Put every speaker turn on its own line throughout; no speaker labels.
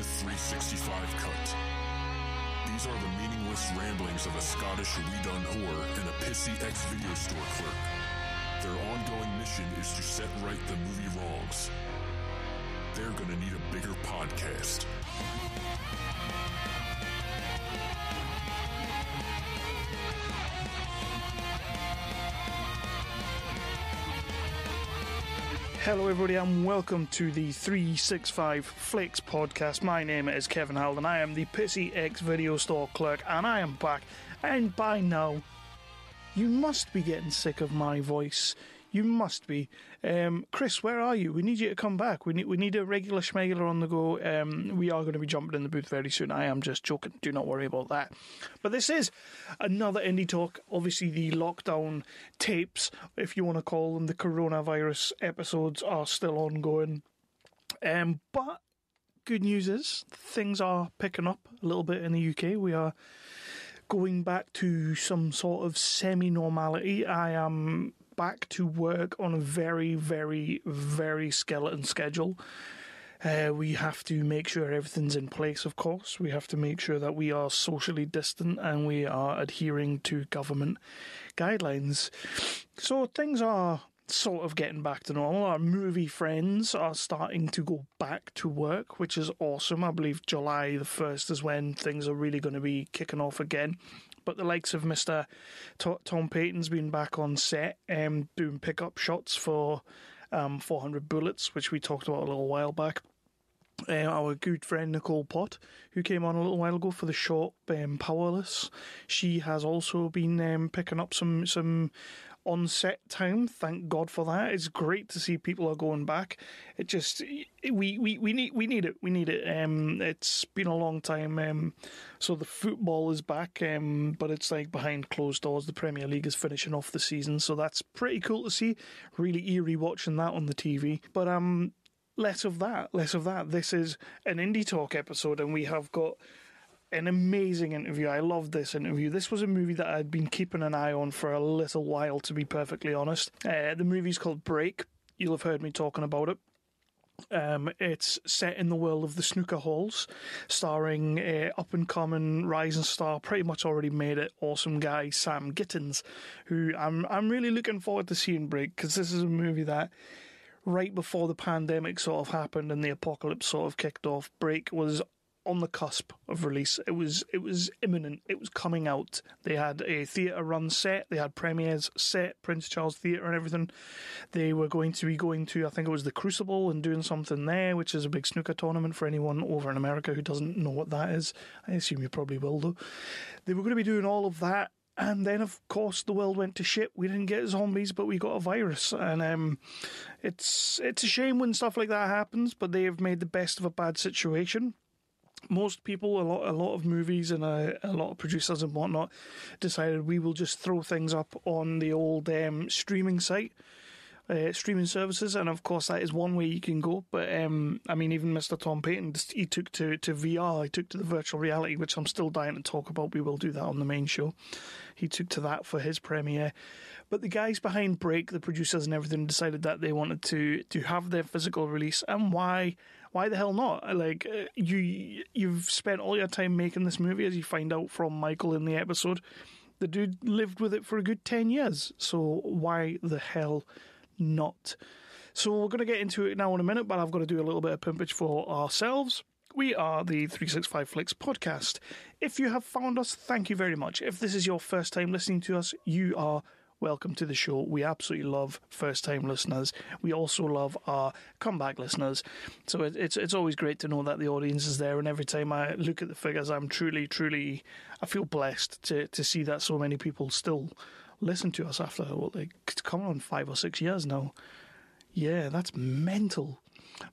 the 365 cut. These are the meaningless ramblings of a Scottish redone whore and a pissy ex-video store clerk. Their ongoing mission is to set right the movie wrongs. They're gonna need a bigger podcast.
Hello everybody and welcome to the 365 Flicks podcast. My name is Kevin Halden. I am the pissy ex-video store clerk and I am back. And by now, you must be getting sick of my voice. You must be. Chris, where are you? We need you to come back. We need a regular schmegular on the go. We are going to be jumping in the booth very soon. I am just joking. Do not worry about that. But this is another indie talk. Obviously, the lockdown tapes, if you want to call them, the coronavirus episodes are still ongoing. But good news is things are picking up a little bit in the UK. We are going back to some sort of semi-normality. I am back to work on a very, very, very skeleton schedule. We have to make sure everything's in place, of course. We have to make sure that we are socially distant and we are adhering to government guidelines. So things are sort of getting back to normal. Our movie friends are starting to go back to work, which is awesome. I believe July the 1st is when things are really going to be kicking off again. But the likes of Mr. Tom Payton's been back on set doing pickup shots for 400 Bullets, which we talked about a little while back. Our good friend Nicole Pott, who came on a little while ago for the short Powerless, she has also been picking up some on-set time. Thank God for that. It's great to see people are going back. It just we need it. We need it. It's been a long time. So the football is back, but it's like behind closed doors. The Premier League is finishing off the season, so that's pretty cool to see. Really eerie watching that on the TV. But less of that. This is an Indie Talk episode, and we have got an amazing interview. I loved this interview. This was a movie that I'd been keeping an eye on for a little while, to be perfectly honest. The movie's called Break. You'll have heard me talking about it. It's set in the world of the snooker halls, starring up-and-coming rising star, pretty much already made it, awesome guy, Sma Gittins, who I'm really looking forward to seeing Break, because this is a movie that right before the pandemic sort of happened and the apocalypse sort of kicked off, Break was on the cusp of release. It was imminent. It was coming out. They had a theatre run set. They had premieres set, Prince Charles Theatre and everything. They were going to be going to, I think it was the Crucible, and doing something there, which is a big snooker tournament for anyone over in America who doesn't know what that is. I assume you probably will, though. They were going to be doing all of that. And then, of course, the world went to shit. We didn't get zombies, but we got a virus. And it's a shame when stuff like that happens, but they have made the best of a bad situation. Most people, a lot of movies and a lot of producers and whatnot decided we will just throw things up on the old streaming site. Streaming services, and of course that is one way you can go, but I mean, even Mr. Tom Payton, he took to VR, he took to the virtual reality, which I'm still dying to talk about. We will do that on the main show. He took to that for his premiere, but the guys behind Break, the producers and everything, decided that they wanted to have their physical release, and why the hell not? Like, you've spent all your time making this movie, as you find out from Michael in the episode. The dude lived with it for a good 10 years, so why the hell not? So we're going to get into it now in a minute, but I've got to do a little bit of pimpage for ourselves. We are the 365 Flicks podcast. If you have found us, thank you very much. If this is your first time listening to us, you are welcome to the show. We absolutely love first-time listeners. We also love our comeback listeners. So it's always great to know that the audience is there, and every time I look at the figures, I'm truly, I feel blessed to see that so many people still listen to us after, it's coming on 5 or 6 years now. Yeah, that's mental.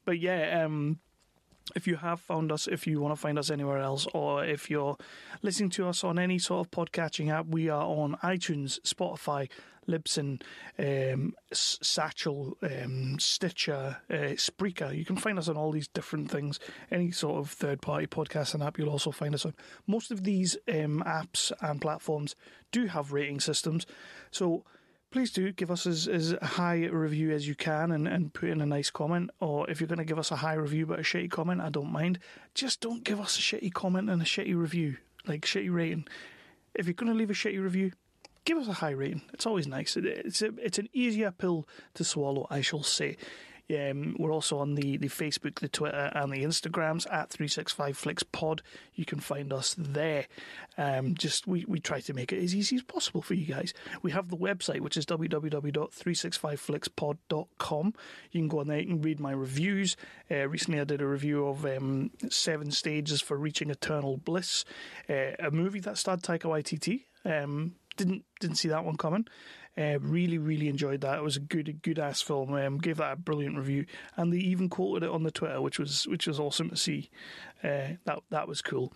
But yeah, if you have found us, if you want to find us anywhere else, or if you're listening to us on any sort of podcatching app, we are on iTunes, Spotify, Libsyn, Satchel, Stitcher, Spreaker. You can find us on all these different things. Any sort of third-party podcasting app, you'll also find us on. Most of these apps and platforms do have rating systems, so please do give us as high a review as you can and put in a nice comment. Or if you're going to give us a high review but a shitty comment, I don't mind. Just don't give us a shitty comment and a shitty review, like shitty rating. If you're going to leave a shitty review, give us a high rating. It's always nice. It's an easier pill to swallow, I shall say. We're also on the Facebook, the Twitter, and the Instagrams at 365FlixPod. You can find us there. We try to make it as easy as possible for you guys. We have the website, which is www.365flixpod.com. You can go on there, you can read my reviews. Recently I did a review of 7 Stages for Reaching Eternal Bliss, a movie that starred Taika Waititi. Didn't see that one coming. Really enjoyed that. It was a good ass film. Gave that a brilliant review, and they even quoted it on the Twitter, which was awesome to see. That was cool.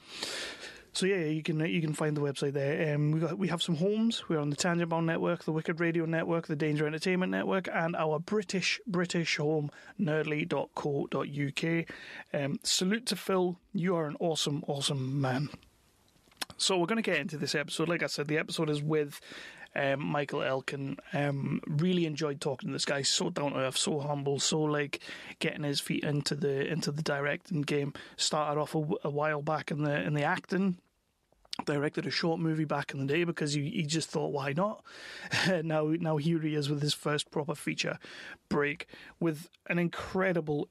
So yeah, you can find the website there. We have some homes. We're on the Tangent Bound Network, the Wicked Radio Network, the Danger Entertainment Network, and our British home, nerdly.co.uk. Salute to Phil. You are an awesome man. So we're going to get into this episode. Like I said, the episode is with Michael Elkin. Really enjoyed talking to this guy. So down to earth, so humble, so like getting his feet into the directing game. Started off a while back in the acting. Directed a short movie back in the day because he just thought, why not? Now here he is with his first proper feature break with an incredible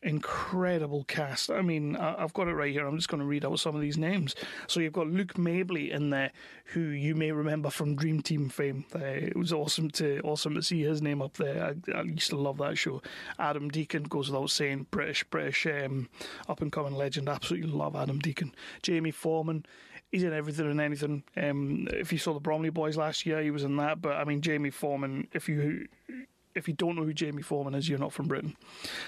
cast. I mean, I've got it right here. I'm just going to read out some of these names. So you've got Luke Mabley in there, who you may remember from Dream Team fame. It was awesome to see his name up there. I used to love that show. Adam Deacon goes without saying, British up and coming legend. Absolutely love Adam Deacon. Jamie Foreman. He's in everything and anything. If you saw the Bromley Boys last year, he was in that. But I mean, Jamie Foreman. If you don't know who Jamie Foreman is, you're not from Britain.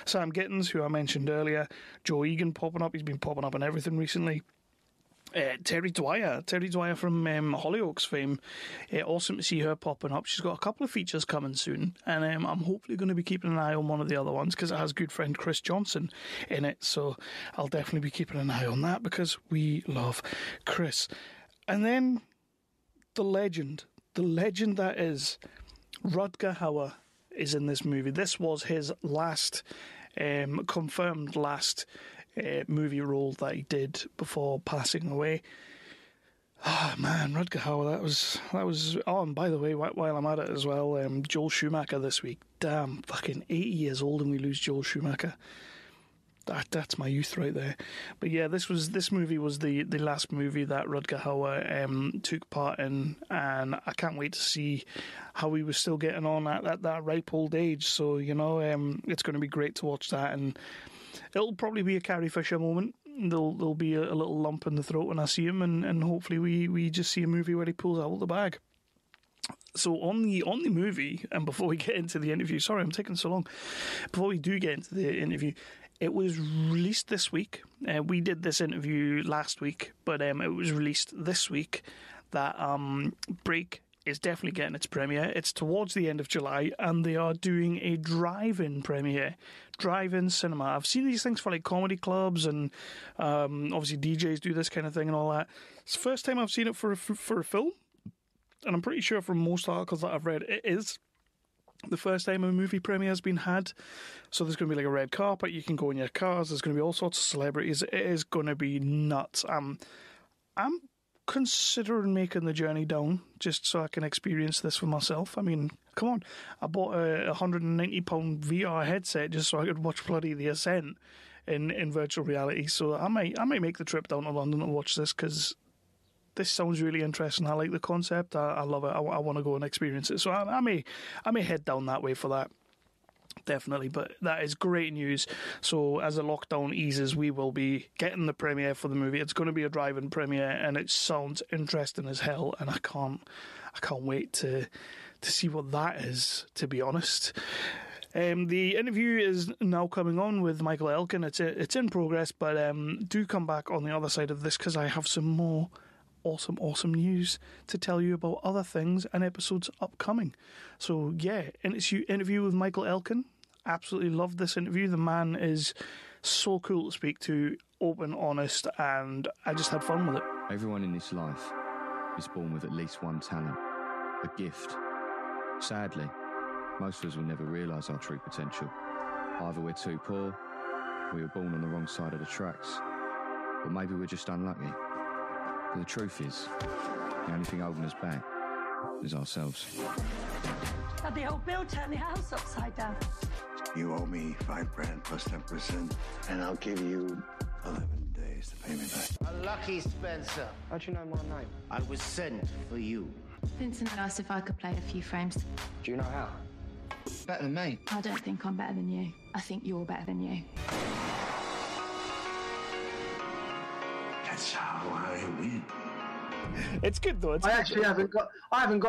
Sma Gittins, who I mentioned earlier. Joe Egan popping up. He's been popping up in everything recently. Terry Dwyer from Hollyoaks fame. Awesome to see her popping up. She's got a couple of features coming soon, and I'm hopefully going to be keeping an eye on one of the other ones because it has good friend Chris Johnson in it. So I'll definitely be keeping an eye on that because we love Chris. And then the legend that is Rutger Hauer is in this movie. This was his confirmed last movie role that he did before passing away. Oh man, Rutger Hauer, that was. Oh, and by the way, while I'm at it as well, Joel Schumacher this week. Damn, fucking 80 years old and we lose Joel Schumacher. That's my youth right there. But yeah, this movie was the last movie that Rutger Hauer took part in, and I can't wait to see how he was still getting on at that ripe old age. So it's going to be great to watch that, and it'll probably be a Carrie Fisher moment. There'll be a little lump in the throat when I see him, and hopefully we just see a movie where he pulls out the bag. So on the movie, and before we get into the interview, sorry I'm taking so long. Before we do get into the interview, it was released this week. We did this interview last week, but it was released this week that Break is definitely getting its premiere. It's towards the end of July, and they are doing a drive-in premiere. Drive-in cinema. I've seen these things for like comedy clubs, and obviously DJs do this kind of thing and all that. It's the first time I've seen it for a film, and I'm pretty sure from most articles that I've read, it is the first time a movie premiere has been had. So there's going to be like a red carpet. You can go in your cars. There's going to be all sorts of celebrities. It is going to be nuts. I'm considering making the journey down just so I can experience this for myself. I mean, come on. I bought a £190 VR headset just so I could watch bloody The Ascent in virtual reality. So I might make the trip down to London to watch this because this sounds really interesting. I like the concept. I love it. I want to go and experience it. So I may head down that way for that. Definitely, but that is great news. So as the lockdown eases, we will be getting the premiere for the movie. It's going to be a drive-in premiere, and it sounds interesting as hell. And I can't wait to see what that is, to be honest. The interview is now coming on with Michael Elkin. It's in progress, but do come back on the other side of this because I have some more awesome news to tell you about other things and episodes upcoming. So yeah, interview with Michael Elkin. Absolutely loved this interview. The man is so cool to speak to, open, honest, and I just had fun with it.
Everyone in this life is born with at least one talent, a gift. Sadly, Most of us will never realise our true potential. Either we're too poor, we were born on the wrong side of the tracks, or maybe we're just unlucky. But the truth is, the only thing holding us back is ourselves.
Had the old bill turn the house upside down.
You owe me $5,000 plus 10%, and I'll give you 11 days to pay me back.
Unlucky Spencer.
How'd you know my name?
I was sent for you.
Vincent asked if I could play a few frames.
Do you know how?
Better than me.
I don't think I'm better than you. I think you're better than you.
That's how I win.
It's good though.
I actually haven't got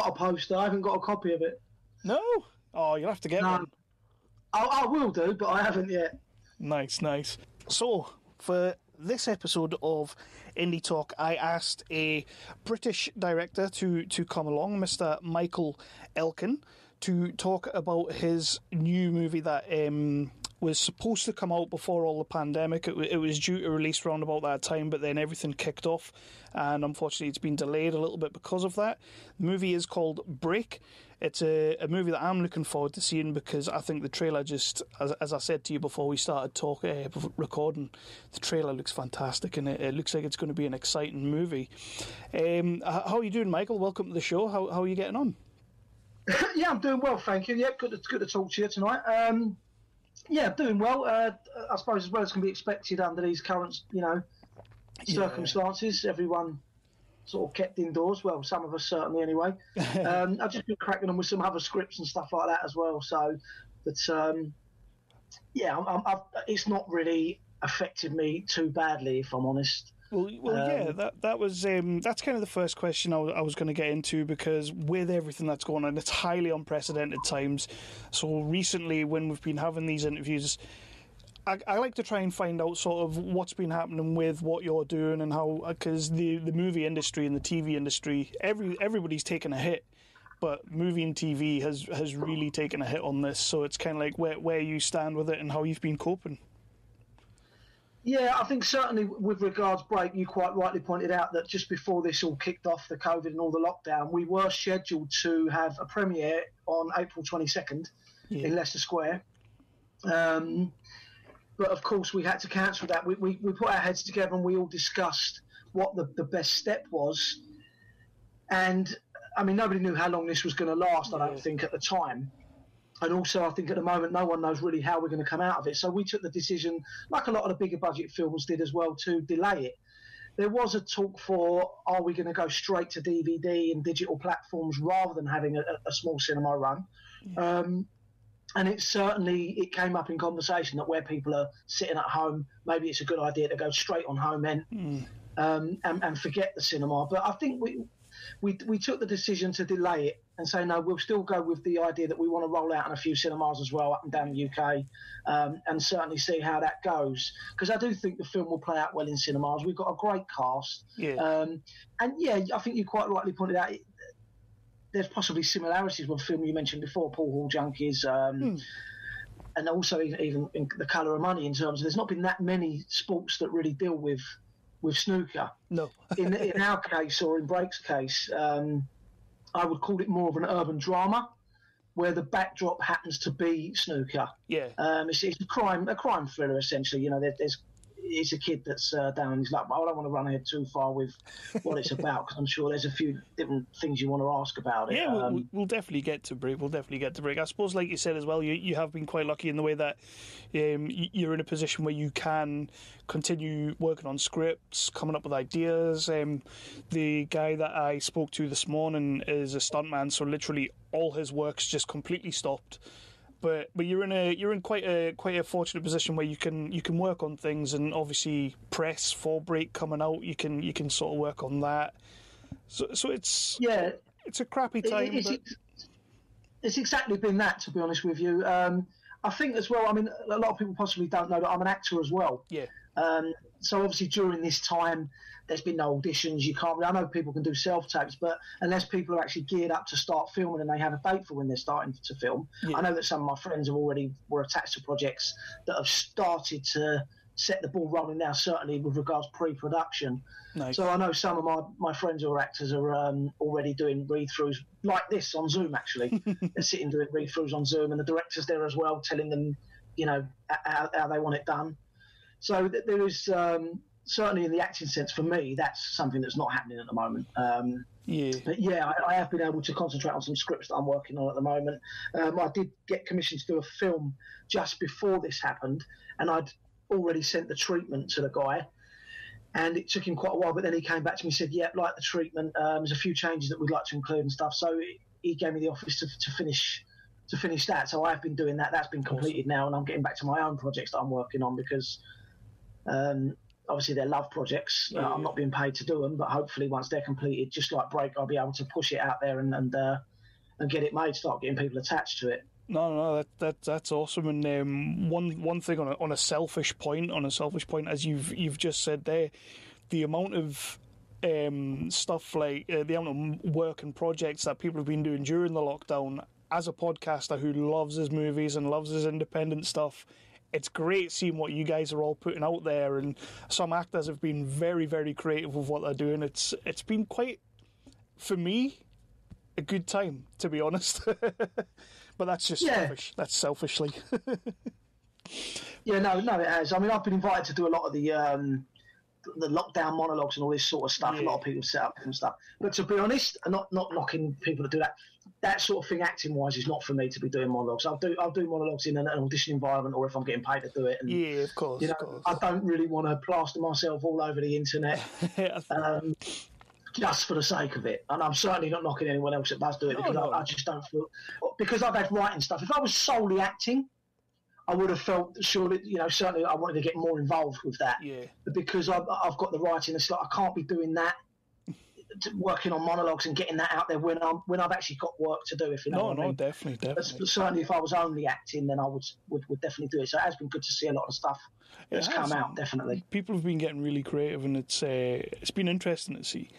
a poster. I haven't got a copy of it.
No? Oh, you'll have to get one.
I will do, but I haven't yet.
Nice. So, for this episode of Indie Talk, I asked a British director to come along, Mr. Michael Elkin, to talk about his new movie that was supposed to come out before all the pandemic. It was due to release around about that time, but then everything kicked off, and unfortunately it's been delayed a little bit because of that. The movie is called Break. It's a movie that I'm looking forward to seeing because I think the trailer just, as I said to you before we started recording, the trailer looks fantastic and it looks like it's going to be an exciting movie. How are you doing, Michael? Welcome to the show. How are you getting on?
Yeah, I'm doing well, thank you. Yeah, good to talk to you tonight. Yeah, doing well. I suppose as well as can be expected under these current, circumstances. Everyone sort of kept indoors. Well, some of us certainly anyway. I've just been cracking on with some other scripts and stuff like that as well. So, but yeah, it's not really affected me too badly, if I'm honest.
Well, yeah, that was that's kind of the first question I was going to get into, because with everything that's going on, it's highly unprecedented times. So recently, when we've been having these interviews, I like to try and find out sort of what's been happening with what you're doing and how, because the movie industry and the TV industry, everybody's taken a hit, but movie and TV has really taken a hit on this. So it's kind of like where you stand with it and how you've been coping.
Yeah, I think certainly with regards Break, you quite rightly pointed out that just before this all kicked off, the COVID and all the lockdown, we were scheduled to have a premiere on April 22nd in Leicester Square. But of course we had to cancel that. We put our heads together and we all discussed what the best step was. And I mean, nobody knew how long this was going to last, I don't think, at the time. And also, I think at the moment, no one knows really how we're going to come out of it. So we took the decision, like a lot of the bigger budget films did as well, to delay it. There was a talk for, are we going to go straight to DVD and digital platforms rather than having a small cinema run? And it came up in conversation that where people are sitting at home, maybe it's a good idea to go straight on home then and forget the cinema. But I think we took the decision to delay it and say, no, we'll still go with the idea that we want to roll out in a few cinemas as well up and down the UK and certainly see how that goes. Because I do think the film will play out well in cinemas. We've got a great cast. And yeah, I think you quite rightly pointed out, there's possibly similarities with the film you mentioned before, Paul Hall Junkies, and also even in The Colour of Money, in terms of there's not been that many sports that really deal with snooker.
No.
in our case, or in Break's case, I would call it more of an urban drama, where the backdrop happens to be snooker. Yeah. It's a crime thriller essentially. You know, it's a kid that's down in his luck. But I don't want to run ahead too far with what it's about, because I'm sure there's a few different things you want to ask about it.
Yeah, we'll definitely get to Break. I suppose, like you said as well, you have been quite lucky in the way that you're in a position where you can continue working on scripts, coming up with ideas. The guy that I spoke to this morning is a stuntman, so literally all his work's just completely stopped. But you're in quite a fortunate position where you can work on things, and obviously press for Break coming out, you can sort of work on that. So it's a crappy time.
It's exactly been that, to be honest with you. I think as well, I mean, a lot of people possibly don't know that I'm an actor as well.
Yeah.
So obviously during this time, there's been no auditions. You can't. I know people can do self-tapes, but unless people are actually geared up to start filming and they have a date for when they're starting to film, I know that some of my friends were attached to projects that have started to set the ball rolling now, certainly with regards pre-production.
Nice.
So I know some of my friends who are actors are already doing read-throughs like this on Zoom, actually. They're sitting doing read-throughs on Zoom, and the director's there as well, telling them, how they want it done. So there is, certainly in the acting sense, for me, that's something that's not happening at the moment. But yeah, I have been able to concentrate on some scripts that I'm working on at the moment. I did get commissioned to do a film just before this happened, and I'd already sent the treatment to the guy, and it took him quite a while, but then he came back to me and said, yeah, like the treatment, there's a few changes that we'd like to include and stuff. So he gave me the office to finish that. So I've been doing that. That's been completed now, and I'm getting back to my own projects that I'm working on, because obviously they're love projects. I'm not being paid to do them, but hopefully once they're completed, just like Break, I'll be able to push it out there and get it made, start getting people attached to it.
No, that's awesome. And one thing on a selfish point, as you've just said there, the amount of stuff like the amount of work and projects that people have been doing during the lockdown. As a podcaster who loves his movies and loves his independent stuff, it's great seeing what you guys are all putting out there, and some actors have been very, very creative with what they're doing. It's been quite, for me, a good time, to be honest. But that's just selfish. That's selfishly.
No, it has. I mean, I've been invited to do a lot of the lockdown monologues and all this sort of stuff. A lot of people set up and stuff. But to be honest, I'm not knocking people that do that. That sort of thing, acting wise, is not for me to be doing monologues. I'll do monologues in an audition environment, or if I'm getting paid to do it. And,
yeah, of course.
I don't really want to plaster myself all over the internet. Just for the sake of it. And I'm certainly not knocking anyone else that does do it, because I just don't feel... Because I've had writing stuff. If I was solely acting, I would have felt surely, certainly I wanted to get more involved with that. Yeah. But because I've got the writing, it's like I can't be doing that, working on monologues and getting that out there when I've actually got work to do, if you know what I mean.
Definitely.
But certainly if I was only acting, then I would definitely do it. So it has been good to see a lot of stuff that's come out, definitely.
People have been getting really creative, and it's been interesting to see.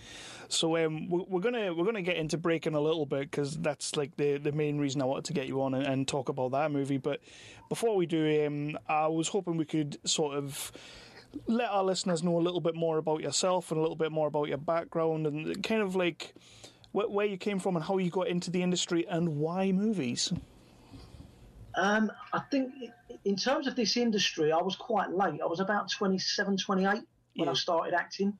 So we're gonna get into Breaking a little bit, because that's like the main reason I wanted to get you on and talk about that movie. But before we do, I was hoping we could sort of let our listeners know a little bit more about yourself and a little bit more about your background, and kind of like where you came from and how you got into the industry and why movies.
I think in terms of this industry, I was quite late. I was about 27, 28 when I started acting.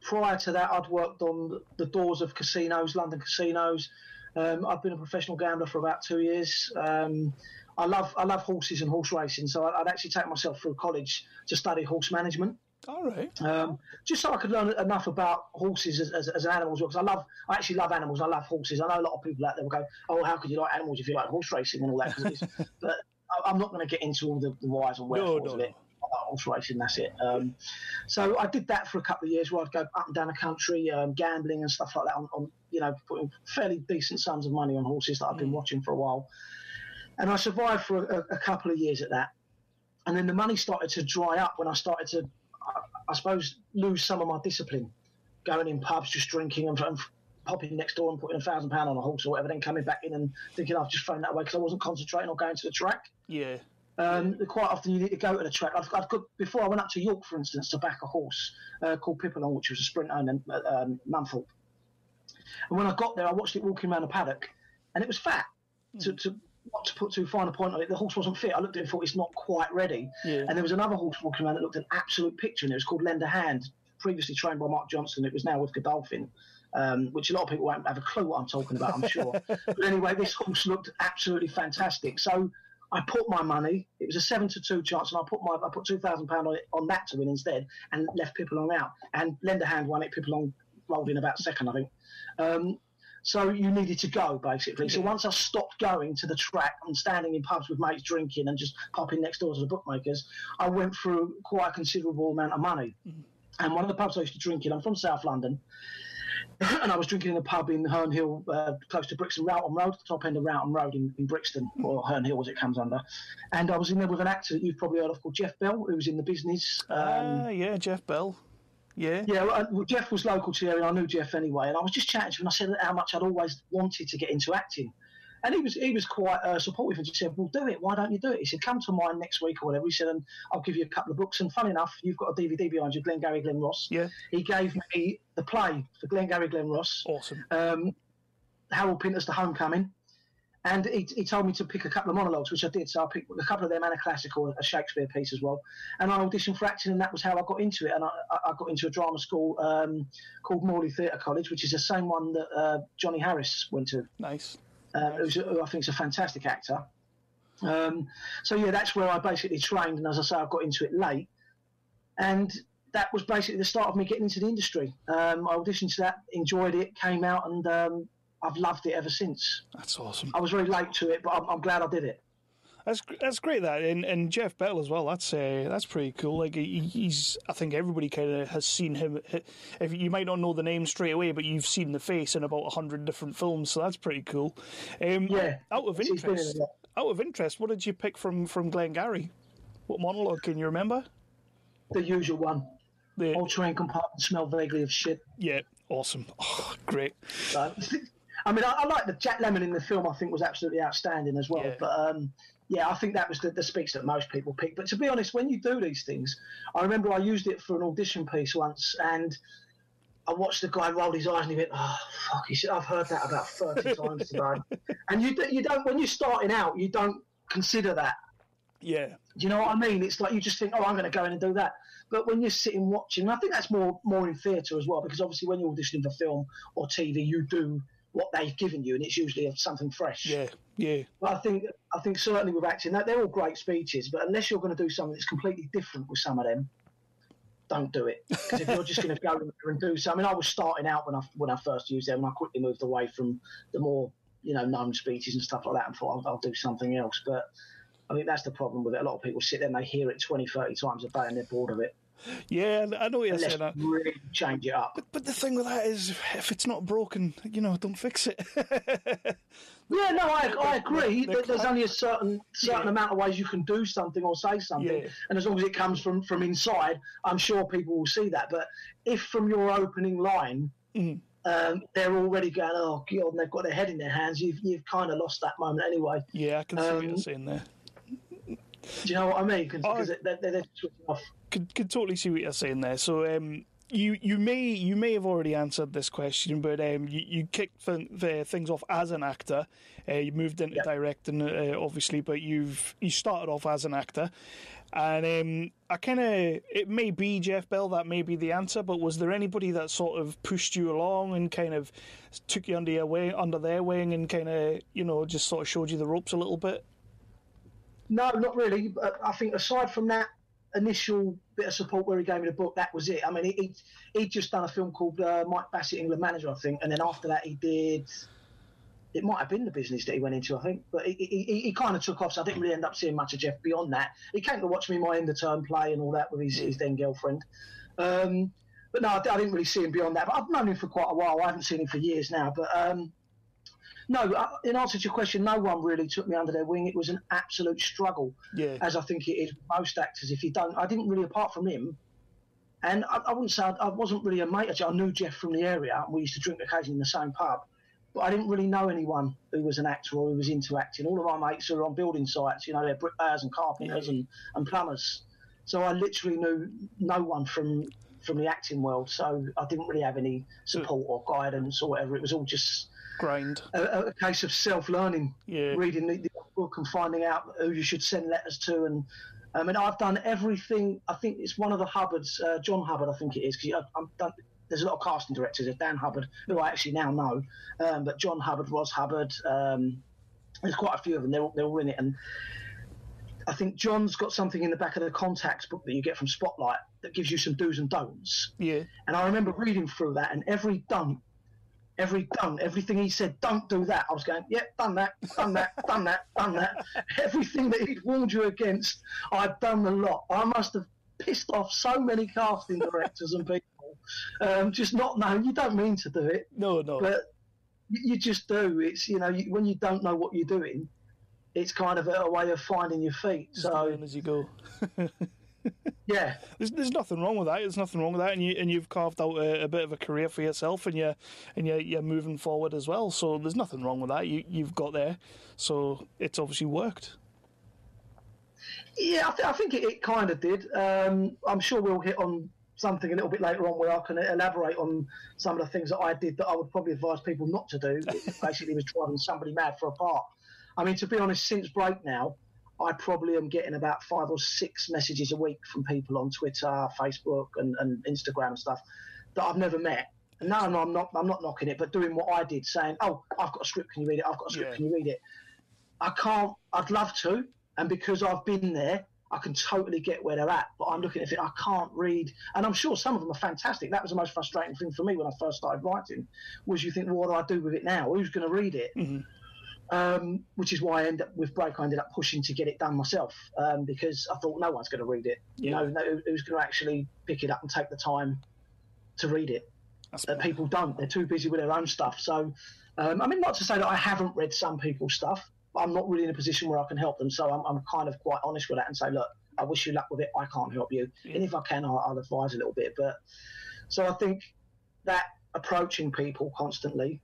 Prior to that, I'd worked on the doors of casinos, London casinos. I've been a professional gambler for about 2 years. I love horses and horse racing, so I'd actually take myself through college to study horse management.
All right.
Just so I could learn enough about horses as an animal as well, because I actually love animals. I love horses. I know a lot of people out there will go, "Oh, how could you like animals if you like horse racing and all that?" But I'm not going to get into all the whys and wherefores of it. Horse racing, that's it. So I did that for a couple of years, where I'd go up and down the country, gambling and stuff like that, on putting fairly decent sums of money on horses that I've been watching for a while. And I survived for a couple of years at that. And then the money started to dry up when I started to, I suppose, lose some of my discipline, going in pubs, just drinking and popping next door and putting £1,000 on a horse or whatever, then coming back in and thinking I've just thrown that away because I wasn't concentrating on going to the track.
Yeah.
Quite often you need to go to the track. I've got, before I went up to York, for instance, to back a horse called Pippalong, which was a sprint owned in Mumford. And when I got there, I watched it walking around the paddock, and it was fat. Not to put too fine a point on it, the horse wasn't fit. I looked at it and thought it's not quite ready. Yeah. And there was another horse walking around that looked an absolute picture, and it was called Lend a Hand, previously trained by Mark Johnson. It was now with Godolphin, which a lot of people won't have a clue what I'm talking about, I'm sure. But anyway, this horse looked absolutely fantastic. So I put my money. It was a 7-2 chance, and I put £2,000 on that to win instead, and left Pippalong out. And Lend a Hand won it. Pippalong rolled in about second, I think. So you needed to go, basically. So once I stopped going to the track and standing in pubs with mates drinking and just popping next door to the bookmakers, I went through quite a considerable amount of money. Mm-hmm. And one of the pubs I used to drink in, I'm from South London, and I was drinking in a pub in Herne Hill, close to Brixton, Roughton Road, the top end of Roughton Road in Brixton, or Herne Hill as it comes under. And I was in there with an actor that you've probably heard of called Jeff Bell, who was in The Business.
Yeah, Jeff Bell. Yeah.
Yeah, well, Jeff was local to the area, and I knew Jeff anyway, and I was just chatting to him, and I said how much I'd always wanted to get into acting. And he was quite supportive and just said, well, do it. Why don't you do it? He said, come to mine next week or whatever. He said, and I'll give you a couple of books. And fun enough, you've got a DVD behind you, Glengarry Glen Ross.
Yeah.
He gave me the play for Glengarry Glen Ross.
Awesome.
Harold Pinter's The Homecoming. And he told me to pick a couple of monologues, which I did. So I picked a couple of them and a classical, a Shakespeare piece as well. And I auditioned for acting, and that was how I got into it. And I got into a drama school called Morley Theatre College, which is the same one that Johnny Harris went to.
Nice.
I think is a fantastic actor. So yeah, that's where I basically trained. And as I say, I got into it late. And that was basically the start of me getting into the industry. I auditioned to that, enjoyed it, came out, and I've loved it ever since.
That's awesome. I
was very late to it, but I'm glad I did it.
That's great. That and Jeff Bell as well. That's pretty cool. Like he's, I think everybody kind of has seen him. If you might not know the name straight away, but you've seen the face in about 100 different films. So that's pretty cool.
Yeah.
Out of interest, what did you pick from Glengarry? What monologue can you remember?
The usual one. All train compartment smell vaguely of shit.
Yeah. Awesome. Oh, great.
I mean, I like the Jack Lemmon in the film. I think was absolutely outstanding as well. Yeah. But yeah, I think that was the speech that most people pick. But to be honest, when you do these things, I remember I used it for an audition piece once, and I watched the guy roll his eyes and he went, "Oh fuck!" He said, "I've heard that about 30 times today." And you don't when you're starting out, you don't consider that.
Yeah.
Do you know what I mean? It's like you just think, "Oh, I'm going to go in and do that." But when you're sitting watching, I think that's more in theatre as well, because obviously when you're auditioning for film or TV, you do what they've given you, and it's usually something fresh.
Yeah.
But I think certainly with acting, that they're all great speeches, but unless you're going to do something that's completely different with some of them, don't do it. Because if you're just going to go and do something, I was starting out when I first used them, and I quickly moved away from the more known speeches and stuff like that, and thought I'll do something else. But I think that's the problem with it. A lot of people sit there and they hear it 20, 30 times a day, and they're bored of it.
Yeah, I know what you're saying.
Let's really change it up.
But the thing with that is, if it's not broken, don't fix it.
Yeah, no, I agree. There's only a certain amount of ways you can do something or say something, and as long as it comes from inside, I'm sure people will see that. But if from your opening line, they're already going, "Oh God," and they've got their head in their hands, you've kind of lost that moment anyway.
Yeah, I can see what you're saying there.
Do you know what I mean? Because they're switching off.
Could totally see what you're saying there. So you may have already answered this question, but you kicked things off as an actor. You moved into directing, obviously, but you started off as an actor. And it may be Jeff Bell, that may be the answer, but was there anybody that sort of pushed you along and kind of took you under their wing and kind of, just sort of showed you the ropes a little bit?
No, not really. I think aside from that initial bit of support where he gave me the book, that was it. I mean, he'd just done a film called Mike Bassett, England Manager, I think, and then after that he did, it might have been The Business that he went into, I think, but he kind of took off, so I didn't really end up seeing much of Jeff beyond that. He came to watch me my end-of-term play and all that with his then girlfriend. But no, I didn't really see him beyond that. But I've known him for quite a while. I haven't seen him for years now, but no, in answer to your question, no one really took me under their wing. It was an absolute struggle, as I think it is with most actors. If you don't, I didn't really, apart from him, and I wouldn't say I wasn't really a mate. Actually, I knew Jeff from the area. We used to drink occasionally in the same pub, but I didn't really know anyone who was an actor or who was into acting. All of my mates are on building sites, they're bricklayers and carpenters and plumbers. So I literally knew no one from the acting world. So I didn't really have any support or guidance or whatever. It was all just
grind.
A case of self-learning, reading the book and finding out who you should send letters to. And I've done everything. I think it's one of the Hubbards, John Hubbard, I think it is, because there's a lot of casting directors. There's Dan Hubbard, who I actually now know, but John Hubbard, Ros Hubbard, there's quite a few of them. They're all in it. And I think John's got something in the back of the contacts book that you get from Spotlight that gives you some do's and don'ts. Yeah. And I remember reading through that, and everything he said, don't do that, I was going, yep, done that. Everything that he'd warned you against, I've done a lot. I must have pissed off so many casting directors and people, just not knowing. You don't mean to do it.
No.
But you just do. It's, when you don't know what you're doing, it's kind of a way of finding your feet.
Just learn as you go.
Yeah.
There's nothing wrong with that. There's nothing wrong with that, and you've carved out a bit of a career for yourself, and you're moving forward as well. So there's nothing wrong with that. You've got there, so it's obviously worked.
Yeah, I think it kind of did. I'm sure we'll hit on something a little bit later on where I can elaborate on some of the things that I did that I would probably advise people not to do. It basically was driving somebody mad for a part. I mean, to be honest, since break now, I probably am getting about 5 or 6 messages a week from people on Twitter, Facebook, and Instagram and stuff that I've never met. And no, I'm not knocking it, but doing what I did, saying, "Oh, I've got a script. Can you read it? I've got a script. Can you read it?" I can't. I'd love to, and because I've been there, I can totally get where they're at. But I'm looking at it. I can't read, and I'm sure some of them are fantastic. That was the most frustrating thing for me when I first started writing. Was you think, well, what do I do with it now? Who's going to read it? Mm-hmm. Which is why I ended up pushing to get it done myself, because I thought no one's going to read it.
Yeah.
Who's going to actually pick it up and take the time to read it? People don't. They're too busy with their own stuff. So, I mean, not to say that I haven't read some people's stuff, but I'm not really in a position where I can help them. So I'm kind of quite honest with that and say, look, I wish you luck with it. I can't help you. Yeah. And if I can, I'll advise a little bit. But so I think that approaching people constantly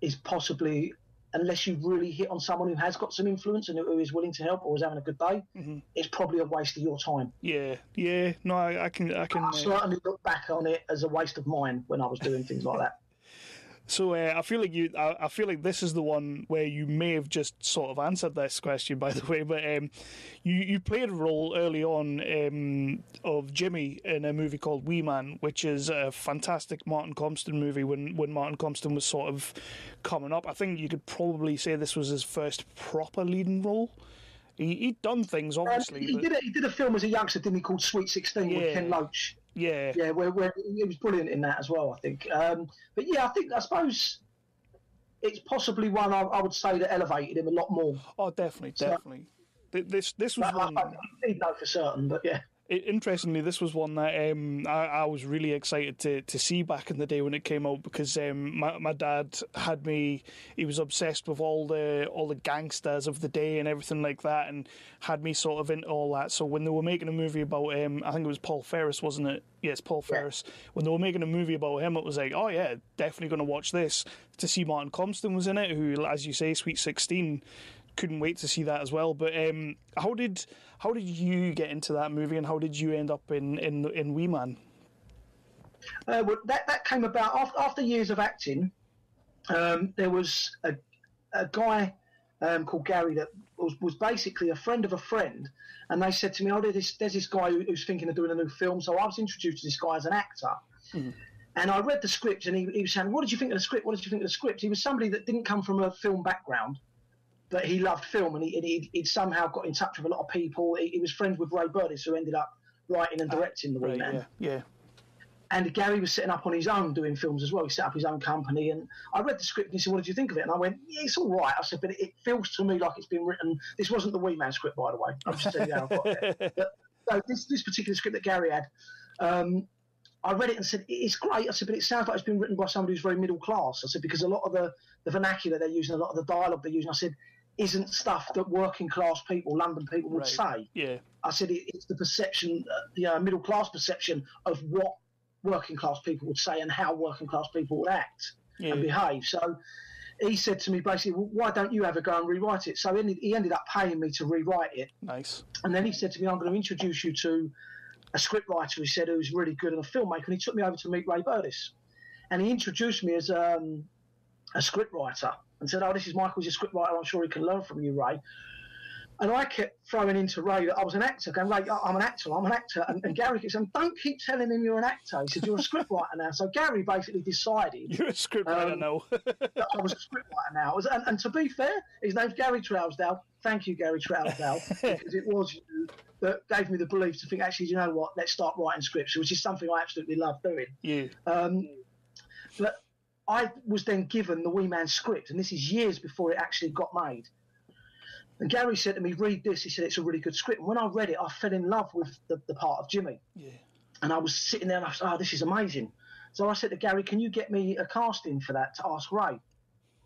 is possibly, unless you really hit on someone who has got some influence and who is willing to help or is having a good day, it's probably a waste of your time.
Yeah. No, I can. I
certainly look back on it as a waste of mine when I was doing things like that.
So I feel like I feel like this is the one where you may have just sort of answered this question, by the way. But you played a role early on of Jimmy in a movie called Wee Man, which is a fantastic Martin Compston movie. When Martin Compston was sort of coming up, I think you could probably say this was his first proper leading role. He'd done things, obviously.
He did a film as a youngster, didn't he, called Sweet 16 with Ken Loach.
Yeah,
where he was brilliant in that as well, I think. But yeah, I suppose it's possibly one I would say that elevated him a lot more.
Oh, definitely. This was one.
I didn't know for certain, but yeah.
Interestingly, this was one that I was really excited to see back in the day when it came out, because my dad had me. He was obsessed with all the gangsters of the day and everything like that, and had me sort of into all that. So when they were making a movie about I think it was Paul Ferris, wasn't it? Yes, Paul Ferris. When they were making a movie about him, it was like, oh yeah, definitely going to watch this. To see Martin Compston was in it, who, as you say, Sweet 16. Couldn't wait to see that as well. But how did you get into that movie, and how did you end up in Wee Man?
Well, that came about after years of acting. There was a guy called Gary that was basically a friend of a friend, and they said to me, "Oh, there's this guy who's thinking of doing a new film." So I was introduced to this guy as an actor. Mm. And I read the script, and he was saying, "What did you think of the script? What did you think of the script?" He was somebody that didn't come from a film background, but he loved film, and he'd somehow got in touch with a lot of people. He was friends with Ray Burdiss, who ended up writing and directing The Wee Man.
Yeah.
And Gary was setting up on his own doing films as well. He set up his own company, and I read the script and he said, "What did you think of it?" And I went, "Yeah, it's all right." I said, "But it feels to me like it's been written." This wasn't the Wee Man script, by the way. I'm just telling you how I got there. But so this particular script that Gary had, I read it and said, "It's great." I said, "But it sounds like it's been written by somebody who's very middle class." I said, "Because a lot of the vernacular they're using, a lot of the dialogue they're using," I said, "isn't stuff that working class people, London people, would say."
Yeah.
I said, "It's the perception, the middle class perception of what working class people would say and how working class people would act and behave." So he said to me basically, "Well, why don't you ever go and rewrite it?" So he ended up paying me to rewrite it.
Nice.
And then he said to me, "I'm going to introduce you to a scriptwriter," he said, "who's really good and a filmmaker." And he took me over to meet Ray Burdiss. And he introduced me as a scriptwriter and said, "Oh, this is Michael, he's a scriptwriter. I'm sure he can learn from you, Ray." And I kept throwing into Ray that I was an actor, going, "Ray, I'm an actor. And Gary kept saying, "Don't keep telling him you're an actor." He said, "You're a scriptwriter now." So Gary basically decided...
You're a scriptwriter now.
that I was a scriptwriter now. And to be fair, his name's Gary Trousdale. Thank you, Gary Trousdale, because it was you that gave me the belief to think, actually, you know what, let's start writing scripts, which is something I absolutely love doing.
Yeah.
But I was then given the Wee Man script, and this is years before it actually got made. And Gary said to me, "Read this." He said, "It's a really good script." And when I read it, I fell in love with the part of Jimmy.
Yeah.
And I was sitting there and I said, "Oh, this is amazing." So I said to Gary, "Can you get me a casting for that to ask Ray?"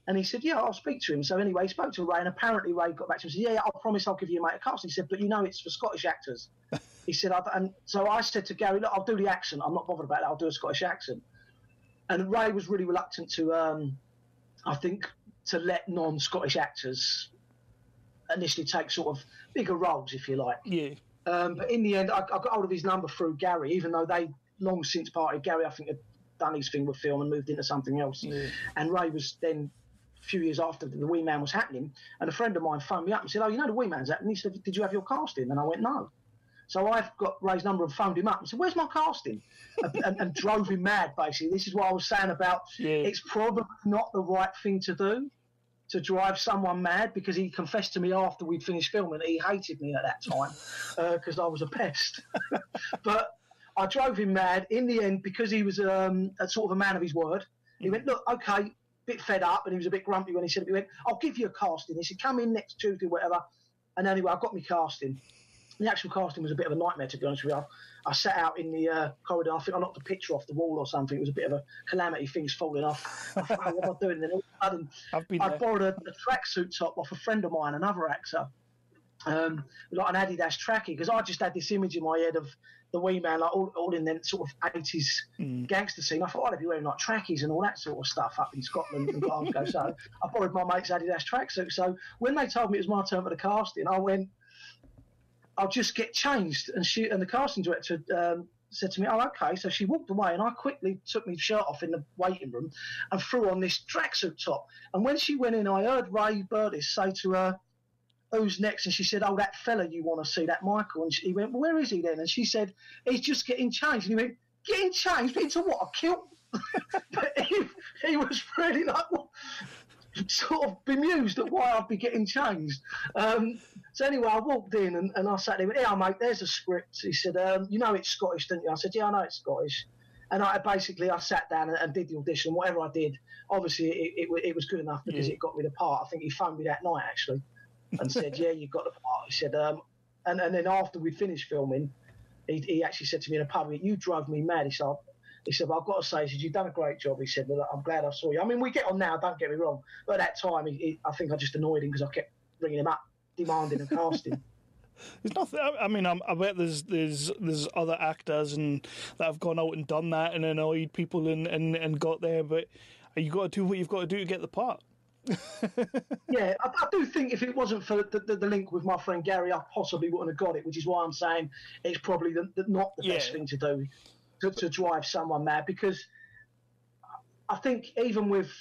And he said, "Yeah, I'll speak to him." So anyway, he spoke to Ray, and apparently Ray got back to him and said, "Yeah, I promise I'll give you a casting." He said, "But you know it's for Scottish actors." He said, and so I said to Gary, look, I'll do the accent. I'm not bothered about that. I'll do a Scottish accent. And Ray was really reluctant to, I think, to let non-Scottish actors initially take sort of bigger roles, if you like.
Yeah.
But in the end, I got hold of his number through Gary, even though they long since parted. Gary, I think, had done his thing with film and moved into something else. Yeah. And Ray was then, a few years after the Wee Man was happening, and a friend of mine phoned me up and said, oh, you know the Wee Man's happening? He said, did you have your casting? And I went, no. So I've got Ray's number and phoned him up and said, where's my casting? and drove him mad, basically. This is what I was saying about it's probably not the right thing to do, to drive someone mad, because he confessed to me after we'd finished filming that he hated me at that time because I was a pest. But I drove him mad. In the end, because he was a sort of a man of his word, he went, look, okay, bit fed up, and he was a bit grumpy when he said it. He went, I'll give you a casting. He said, come in next Tuesday, whatever. And anyway, I got me casting. The actual casting was a bit of a nightmare, to be honest with you. I sat out in the corridor. I think I knocked a picture off the wall or something. It was a bit of a calamity, things falling off. I thought, what am I doing? And then all of a sudden, I borrowed a tracksuit top off a friend of mine, another actor, like an Adidas trackie, because I just had this image in my head of the Wee Man, like all in that sort of 80s gangster scene. I thought, oh, they'd be wearing like trackies and all that sort of stuff up in Scotland and Glasgow. So I borrowed my mate's Adidas tracksuit. So when they told me it was my turn for the casting, I went, I'll just get changed. And the casting director said to me, oh, okay. So she walked away, and I quickly took my shirt off in the waiting room and threw on this tracksuit top. And when she went in, I heard Ray Burtis say to her, who's next? And she said, oh, that fella you want to see, that Michael. And he went, well, where is he then? And she said, he's just getting changed. And he went, getting changed? Into what, a kilt? But he was really like, well, sort of bemused at why I'd be getting changed. So anyway, I walked in and I sat there and went, yeah, mate, there's a script. He said, you know it's Scottish, don't you? I said, yeah, I know it's Scottish. And I sat down and did the audition. Whatever I did, obviously it was good enough because it got me the part. I think he phoned me that night, actually, and said, yeah, you got the part. He said, and then after we finished filming, he actually said to me in a pub, you drove me mad. He said, well, I've got to say, he said, you've done a great job. He said, well, I'm glad I saw you. I mean, we get on now, don't get me wrong. But at that time, I think I just annoyed him because I kept ringing him up, demanding a casting.
There's nothing. I mean, I bet there's other actors that have gone out and done that and annoyed people and got there. But you got to do what you've got to do to get the part.
Yeah, I do think if it wasn't for the link with my friend Gary, I possibly wouldn't have got it. Which is why I'm saying it's probably not the best thing to do to drive someone mad, because I think even with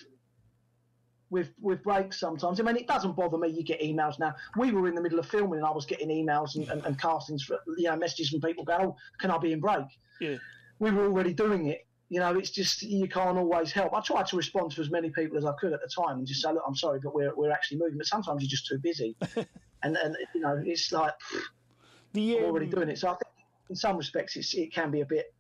breaks sometimes, I mean, it doesn't bother me. You get emails now. We were in the middle of filming and I was getting emails and castings for, messages from people going, oh, can I be in break? Yeah. We were already doing it. It's just, you can't always help. I tried to respond to as many people as I could at the time and just say, look, I'm sorry, but we're actually moving. But sometimes you're just too busy. and it's like, I'm already doing it. So I think in some respects it can be a bit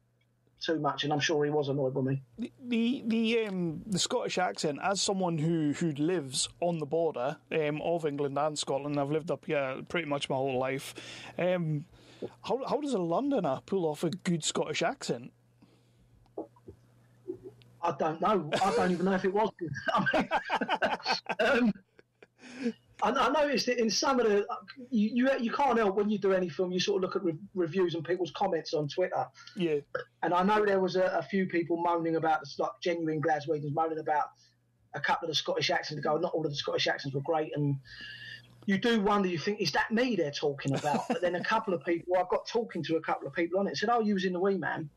too much, and I'm sure he was annoyed with me.
The Scottish accent, as someone who lives on the border of England and Scotland, I've lived up here pretty much my whole life. How does a Londoner pull off a good Scottish accent?
I don't know. I don't even know if it was good. I mean, I noticed that in some of the you can't help when you do any film. You sort of look at reviews and people's comments on Twitter. Yeah. And I know there was a few people moaning about like genuine Glaswegians moaning about a couple of the Scottish accents. Go, not all of the Scottish accents were great, and you do wonder. You think, is that me they're talking about? But then a couple of people, I got talking to a couple of people on it, said, "Oh, you was in the Wee Man,"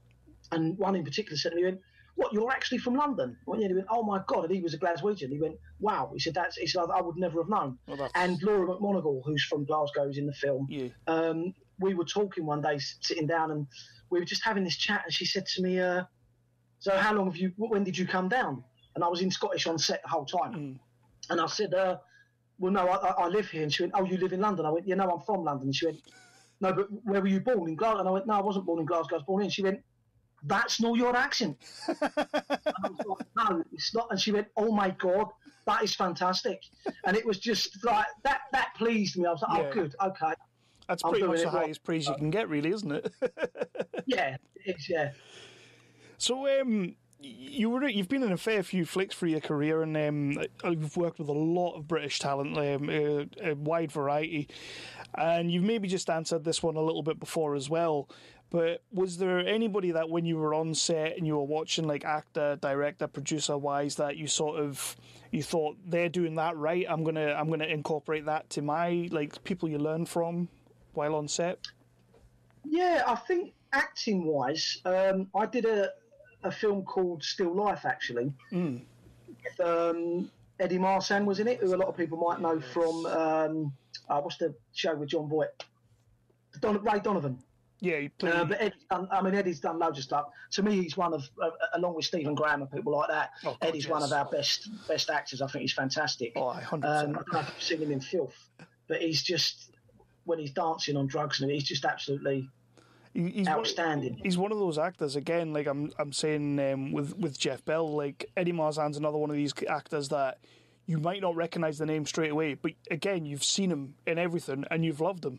and one in particular said to me, what, you're actually from London? Well, yeah, he went, oh my God, and he was a Glaswegian. He went, wow. He said, I would never have known. Well, and Laura McMonagall, who's from Glasgow, is in the film. Yeah. We were talking one day, sitting down, and we were just having this chat, and she said to me, so when did you come down? And I was in Scottish on set the whole time. Mm. And I said, well, no, I live here. And she went, oh, you live in London? I went, yeah, no, I'm from London. And she went, no, but where were you born? In Glasgow? And I went, no, I wasn't born in Glasgow, I was born in. She went, that's not your accent. And I was like, no, it's not. And she went, oh my God, that is fantastic. And it was just like, that pleased me. I was like, oh, good, okay.
That's pretty much the highest praise you can get, really, isn't it?
Yeah, it is, yeah.
So, you've been in a fair few flicks for your career, and you've worked with a lot of British talent, a wide variety. And you've maybe just answered this one a little bit before as well. But was there anybody that when you were on set and you were watching, like actor, director, producer wise, that you thought they're doing that right? I'm gonna incorporate that to my, like, people you learn from while on set.
Yeah, I think acting wise, I did a film called Still Life actually. With, Eddie Marsan was in it, who a lot of people might know from what's the show with John Boyd? Ray Donovan.
Yeah, he played.
But Eddie's done loads of stuff. To me, he's one of, along with Stephen Graham and people like that.
Oh, God,
Eddie's one of our best actors. I think he's fantastic.
Oh, 100%.
I don't know if you've seen him in Filth, but he's just, when he's dancing on drugs and he's just absolutely
he's
outstanding.
He's one of those actors again. Like I'm saying with Jeff Bell. Like Eddie Marsan's another one of these actors that you might not recognise the name straight away, but again, you've seen him in everything and you've loved him.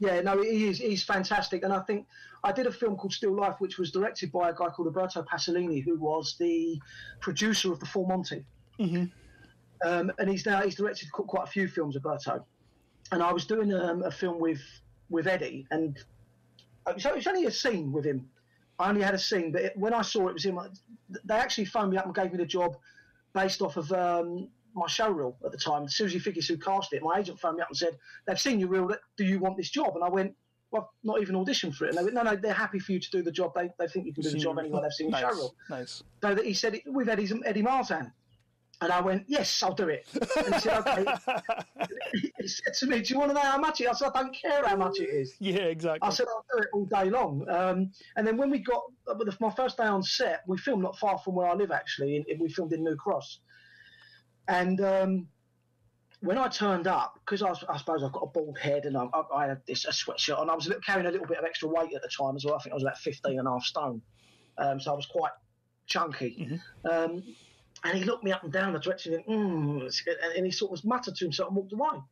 Yeah, no, he's fantastic. And I think I did a film called Still Life, which was directed by a guy called Roberto Pasolini, who was the producer of The Full Monty. Mm-hmm. And he's directed quite a few films, Roberto. And I was doing a film with Eddie, and it was only a scene with him. I only had a scene, but when I saw it was him, they actually phoned me up and gave me the job based off of my show reel at the time. As soon as you figures who cast it, my agent phoned me up and said, they've seen your reel, do you want this job? And I went, well, I've not even auditioned for it. And they went, no, they're happy for you to do the job. They think you can do the job anyway. They've seen your show reel.
Nice.
So that he said, with Eddie Marsan. And I went, yes, I'll do it. And he said, okay. He said to me, do you want to know how much it is? I said, I don't care how much it is.
Yeah, exactly.
I said, I'll do it all day long. And then when we got, my first day on set, we filmed not far from where I live, actually. We filmed in New Cross. And when I turned up, because I suppose I've got a bald head and I had a sweatshirt on, I was carrying a little bit of extra weight at the time as well. I think I was about 15.5 stone. So I was quite chunky. Mm-hmm. And he looked me up and down the direction and he sort of muttered to himself and walked away.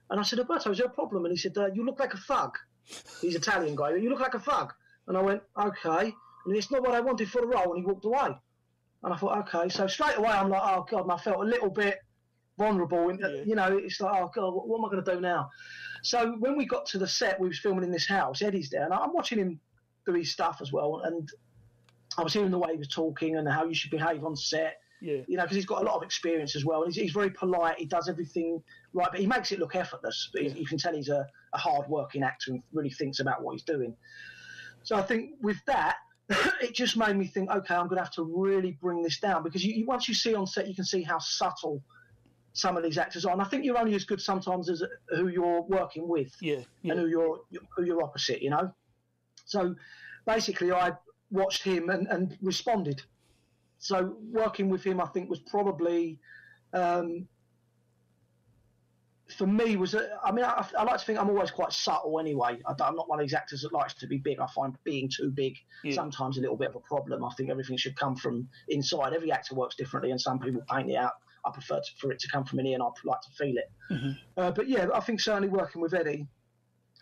And I said, Alberto, is there a problem? And he said, you look like a thug. He's an Italian guy. You look like a thug. And I went, okay. And it's not what I wanted for the role. And he walked away. And I thought, okay. So straight away, I'm like, oh, God. And I felt a little bit vulnerable. And, you know, it's like, oh, God, what am I going to do now? So when we got to the set, we was filming in this house. Eddie's there. And I'm watching him do his stuff as well. And I was hearing the way he was talking and how you should behave on set.
Yeah.
You know, because he's got a lot of experience as well. And he's very polite. He does everything right, but he makes it look effortless. But you can tell he's a hard-working actor and really thinks about what he's doing. So I think with that, it just made me think, okay, I'm going to have to really bring this down, because once you see on set, you can see how subtle some of these actors are. And I think you're only as good sometimes as who you're working with, and who you're opposite, you know. So basically, I watched him and responded. So working with him, I think, was probably, for me, I like to think I'm always quite subtle anyway. I'm not one of these actors that likes to be big. I find being too big sometimes a little bit of a problem. I think everything should come from inside. Every actor works differently, and some people paint it out. I prefer for it to come from in here, and I like to feel it. Mm-hmm. But yeah, I think certainly working with Eddie,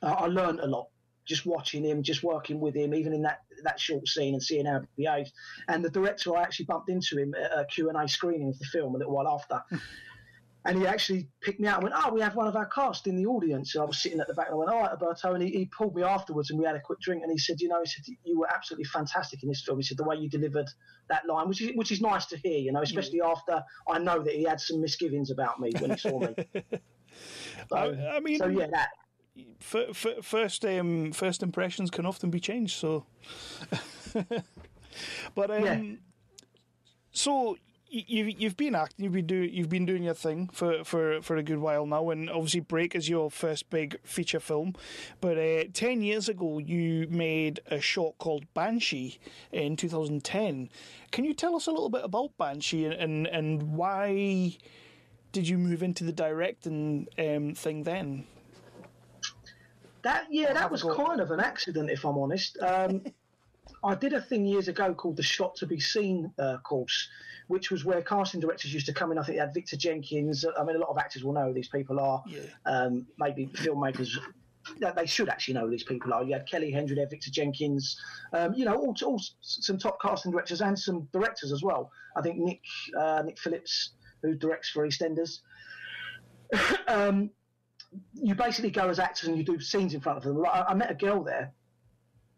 I learned a lot. Just watching him, just working with him, even in that short scene and seeing how he behaves. And the director, I actually bumped into him at a Q&A screening of the film a little while after. And he actually picked me out and went, we have one of our cast in the audience. And I was sitting at the back and I went, all right, Alberto. And he pulled me afterwards and we had a quick drink. And he said, you were absolutely fantastic in this film. He said, the way you delivered that line, which is nice to hear, you know, especially after I know that he had some misgivings about me when he saw me. So yeah, that.
First impressions can often be changed. So, but so you've been acting, you've been doing your thing for a good while now, and obviously Break is your first big feature film. But 10 years ago, you made a short called Banshee in 2010. Can you tell us a little bit about Banshee and why did you move into the directing thing then?
That was kind of an accident, if I'm honest. I did a thing years ago called the Shot to be Seen course, which was where casting directors used to come in. I think they had Victor Jenkins. I mean, a lot of actors will know who these people are. Yeah. Maybe filmmakers they should actually know who these people are. You had Kelly Hendry, Victor Jenkins, all some top casting directors and some directors as well. I think Nick Phillips, who directs for EastEnders. You basically go as actors and you do scenes in front of them. I met a girl there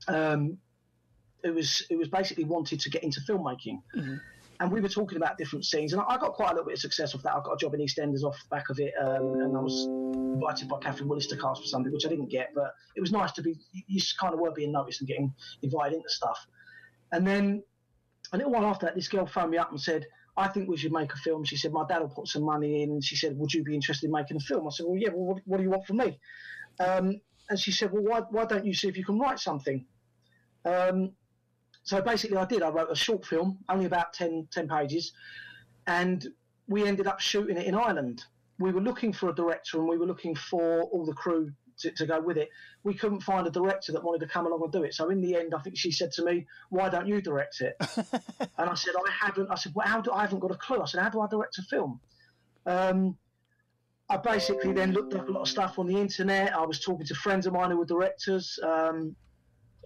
who was basically wanted to get into filmmaking. Mm-hmm. And we were talking about different scenes, and I got quite a little bit of success off that. I got a job in EastEnders off the back of it, and I was invited by Catherine Willis to cast for something, which I didn't get, but it was nice to be, you kind of were being noticed and getting invited into stuff. And then a little while after that, this girl phoned me up and said, I think we should make a film. She said, my dad will put some money in. She said, would you be interested in making a film? I said, well, yeah, well, what do you want from me? And she said, well, why don't you see if you can write something? So basically I did. I wrote a short film, only about 10 pages, and we ended up shooting it in Ireland. We were looking for a director and we were looking for all the crew to go with it. We couldn't find a director that wanted to come along and do it. So in the end, I think she said to me, why don't you direct it? And I said, I haven't. I said, well, I haven't got a clue. I said, how do I direct a film? I basically then looked up a lot of stuff on the internet. I was talking to friends of mine who were directors.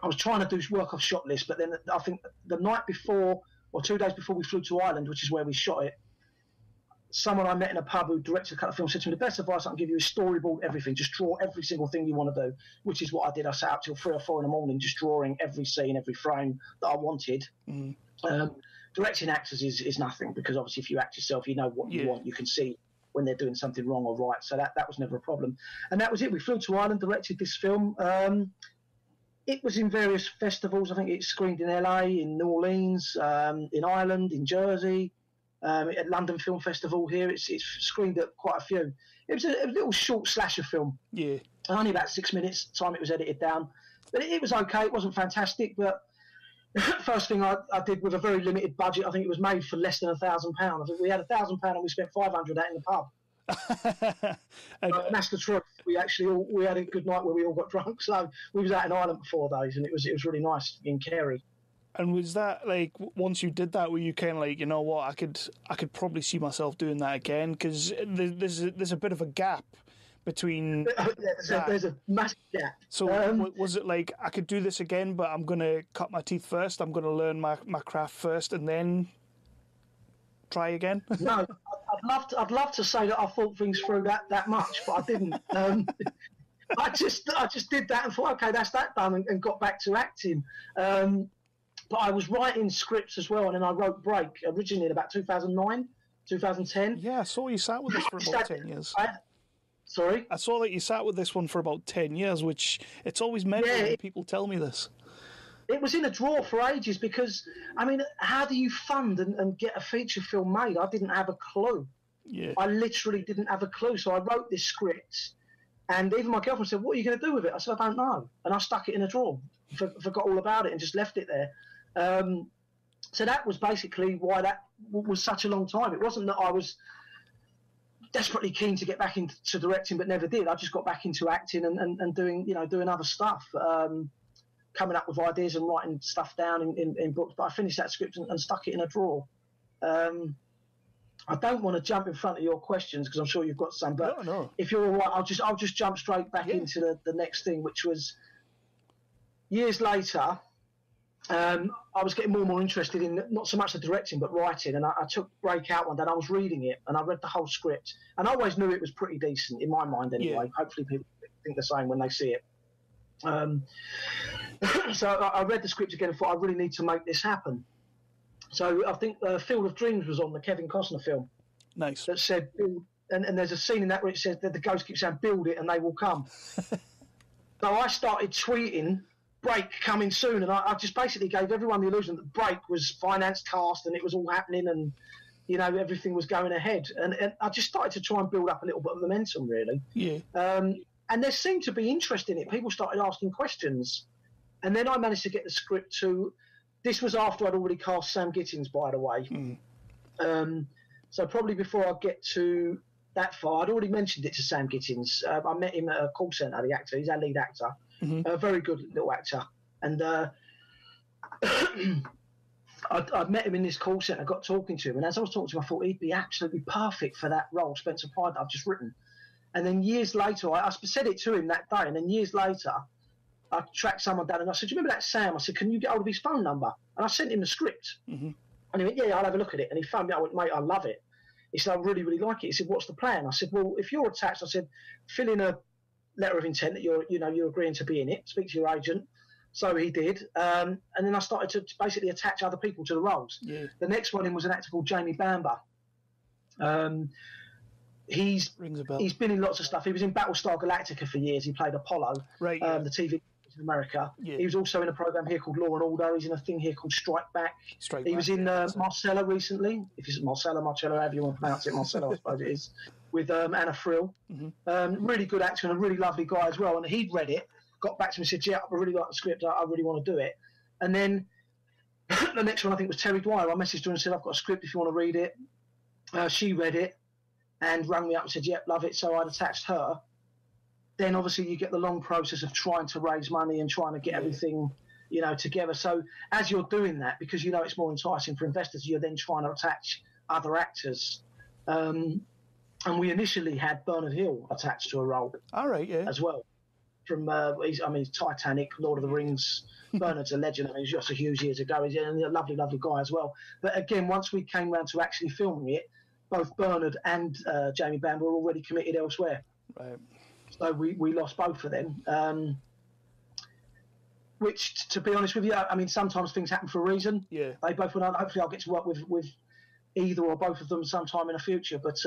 I was trying to do work off shot list, but then I think the night before or 2 days before we flew to Ireland, which is where we shot it, someone I met in a pub who directed a couple of films said to me, the best advice I can give you is storyboard everything. Just draw every single thing you want to do, which is what I did. I sat up till 3 or 4 in the morning just drawing every scene, every frame that I wanted. Directing actors is nothing, because obviously if you act yourself, you know what you want. You can see when they're doing something wrong or right. So that was never a problem. And that was it. We flew to Ireland, directed this film. It was in various festivals. I think it screened in LA, in New Orleans, in Ireland, in Jersey, at London Film Festival here. It's screened at quite a few. It was a little short slasher film. Yeah. Only about 6 minutes time it was edited down. But it was okay. It wasn't fantastic, but first thing I did with a very limited budget, I think it was made for less than £1,000. I think we had £1,000 and we spent 500 out in the pub. And that's the truth. We had a good night where we all got drunk. So we was out in Ireland for 4 days, and it was really nice in Kerry.
And was that like, once you did that, were you kind of like, you know what, I could probably see myself doing that again? Because there's a bit of a gap between.
There's a massive gap.
So was it like, I could do this again, but I'm going to cut my teeth first? I'm going to learn my craft first and then try again?
No, I'd love to say that I thought things through that much, but I didn't. I just did that and thought, okay, that's that done, and got back to acting. But I was writing scripts as well, and then I wrote Break originally in about 2009, 2010.
Yeah, I saw you sat with this for about 10 years.
Sorry?
I saw that you sat with this one for about 10 years, which it's always meant when people tell me this.
It was in a drawer for ages because, I mean, how do you fund and get a feature film made? I didn't have a clue.
Yeah.
I literally didn't have a clue. So I wrote this script, and even my girlfriend said, what are you going to do with it? I said, I don't know. And I stuck it in a drawer, forgot all about it and just left it there. So that was basically why that was such a long time. It wasn't that I was desperately keen to get back into directing but never did. I just got back into acting and doing other stuff. Coming up with ideas and writing stuff down in books, but I finished that script and stuck it in a drawer. I don't want to jump in front of your questions because I'm sure you've got some, but
no.
If you're all right, I'll just jump straight back into the next thing, which was years later. I was getting more and more interested in not so much the directing but writing, and I took Break out one day and I was reading it and I read the whole script, and I always knew it was pretty decent in my mind anyway. Hopefully people think the same when they see it. So I read the script again and thought, I really need to make this happen. So I think Field of Dreams was on, the Kevin Costner film.
Nice.
That said, and there's a scene in that where it says that the ghost keeps saying, build it and they will come. So I started tweeting, Break coming soon, and I just basically gave everyone the illusion that Break was financed, cast, and it was all happening, and everything was going ahead. And I just started to try and build up a little bit of momentum, really.
Yeah.
And there seemed to be interest in it. People started asking questions. And then I managed to get the script to... This was after I'd already cast Sma Gittins, by the way. So probably before I get to that far, I'd already mentioned it to Sma Gittins. I met him at a call centre, the actor. He's our lead actor. A very good little actor. And I'd met him in this call centre, got talking to him. And as I was talking to him, I thought he'd be absolutely perfect for that role, Spencer Pride, that I've just written. And then years later, I said it to him that day, and then years later, I tracked someone down and I said, do you remember that Sam? I said, can you get hold of his phone number? And I sent him the script.
Mm-hmm.
And he went, yeah, I'll have a look at it. And he phoned me. I went, mate, I love it. He said, I really, really like it. He said, what's the plan? I said, well, if you're attached, I said, fill in a letter of intent that you're agreeing to be in it. Speak to your agent. So he did. And then I started to basically attach other people to the roles.
Yeah.
The next one in was an actor called Jamie Bamber. He's been in lots of stuff. He was in Battlestar Galactica for years. He played Apollo,
right?
The TV in America.
Yeah.
He was also in a program here called Law and Order. He's in a thing here called Strike Back. He was in Marcella recently. If it's Marcella, however you want to pronounce it, Marcella, I suppose it is, with Anna Frill. Mm-hmm. Really good actor and a really lovely guy as well. And he'd read it, got back to me and said, yeah, I really like the script. I really want to do it. And then the next one I think was Terry Dwyer. I messaged her and said, I've got a script if you want to read it. She read it and rang me up and said, yep, love it. So I'd attached her. Then obviously you get the long process of trying to raise money and trying to get everything, together. So as you're doing that, because it's more enticing for investors, you're then trying to attach other actors. And we initially had Bernard Hill attached to a role.
All right, yeah.
As well. From, he's Titanic, Lord of the Rings. Bernard's a legend. I mean, he was just a huge years ago. He's a lovely, lovely guy as well. But again, once we came round to actually filming it, both Bernard and Jamie Bamber were already committed elsewhere.
Right.
So we lost both of them. Which, to be honest with you, I mean, sometimes things happen for a reason.
Yeah.
They both went on. Hopefully I'll get to work with either or both of them sometime in the future. But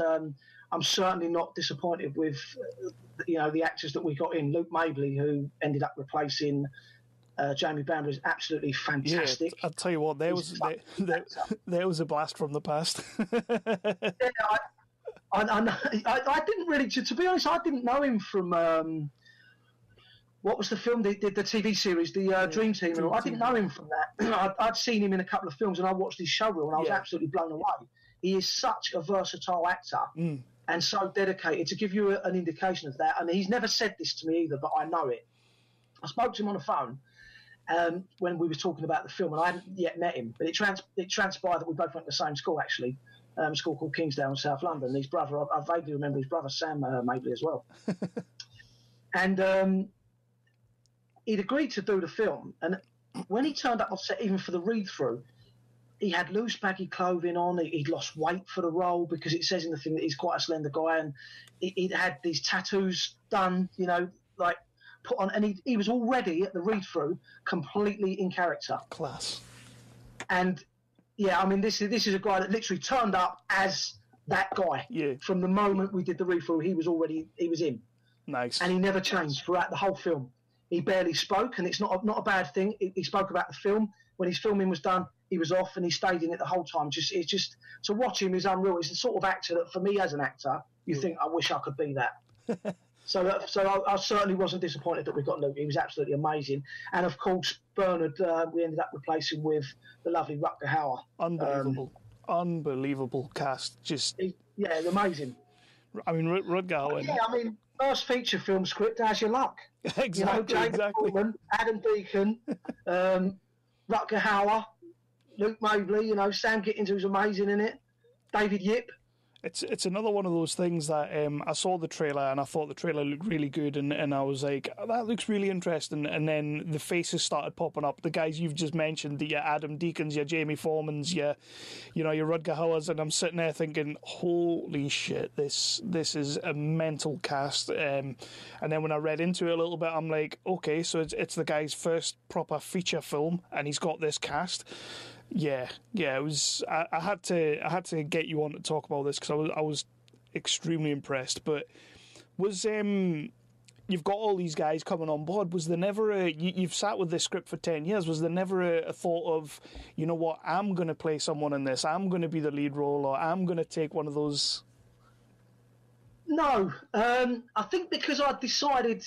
I'm certainly not disappointed with, the actors that we got in. Luke Mabley, who ended up replacing Jamie Bamber, is absolutely fantastic.
Yeah, I'll tell you what, there was a blast from the past.
Yeah, I didn't really, to be honest, I didn't know him from what was the film? The TV series, the Dream Team. I didn't know him from that. I'd seen him in a couple of films, and I watched his showreel, and I was absolutely blown away. He is such a versatile actor and so dedicated. To give you an indication of that, and he's never said this to me either, but I know it. I spoke to him on the phone when we were talking about the film, and I hadn't yet met him, but it transpired that we both went to the same school, actually. A school called Kingsdale in South London. His brother, I vaguely remember his brother Sam Mabley as well. And he'd agreed to do the film. And when he turned up on set, even for the read-through, he had loose, baggy clothing on. He'd lost weight for the role because it says in the thing that he's quite a slender guy. And he'd had these tattoos done, like put on. And he was already at the read-through completely in character.
Class.
And yeah, I mean, this is a guy that literally turned up as that guy. Yeah. From the moment we did the read-through, he was in.
Nice.
And he never changed throughout the whole film. He barely spoke, and it's not a bad thing. He spoke about the film. When his filming was done, he was off, and he stayed in it the whole time. It's just to watch him is unreal. He's the sort of actor that, for me as an actor, you think, I wish I could be that. So I certainly wasn't disappointed that we got Luke. He was absolutely amazing. And, of course, Bernard, we ended up replacing with the lovely Rutger Hauer.
Unbelievable cast. Just
amazing.
I mean, Rutger Hauer.
Yeah, I mean, first feature film script, how's your luck?
Exactly, exactly.
Foreman, Adam Deacon, Rutger Hauer, Luke Mabley, Sam Gittins, who's amazing in it, David Yip.
It's another one of those things that I saw the trailer and I thought the trailer looked really good and I was like, oh, that looks really interesting. And then the faces started popping up. The guys you've just mentioned, the Adam Deacons, your Jamie Foremans, your Rutger Hauers, and I'm sitting there thinking, holy shit, this is a mental cast. And then when I read into it a little bit, I'm like, okay, so it's the guy's first proper feature film and he's got this cast. Yeah, it was. I had to get you on to talk about this because I was extremely impressed. But was you've got all these guys coming on board. Was there never you've sat with this script for 10 years? Was there never a thought of, you know what, I'm going to play someone in this. I'm going to be the lead role, or I'm going to take one of those.
No, I think because I decided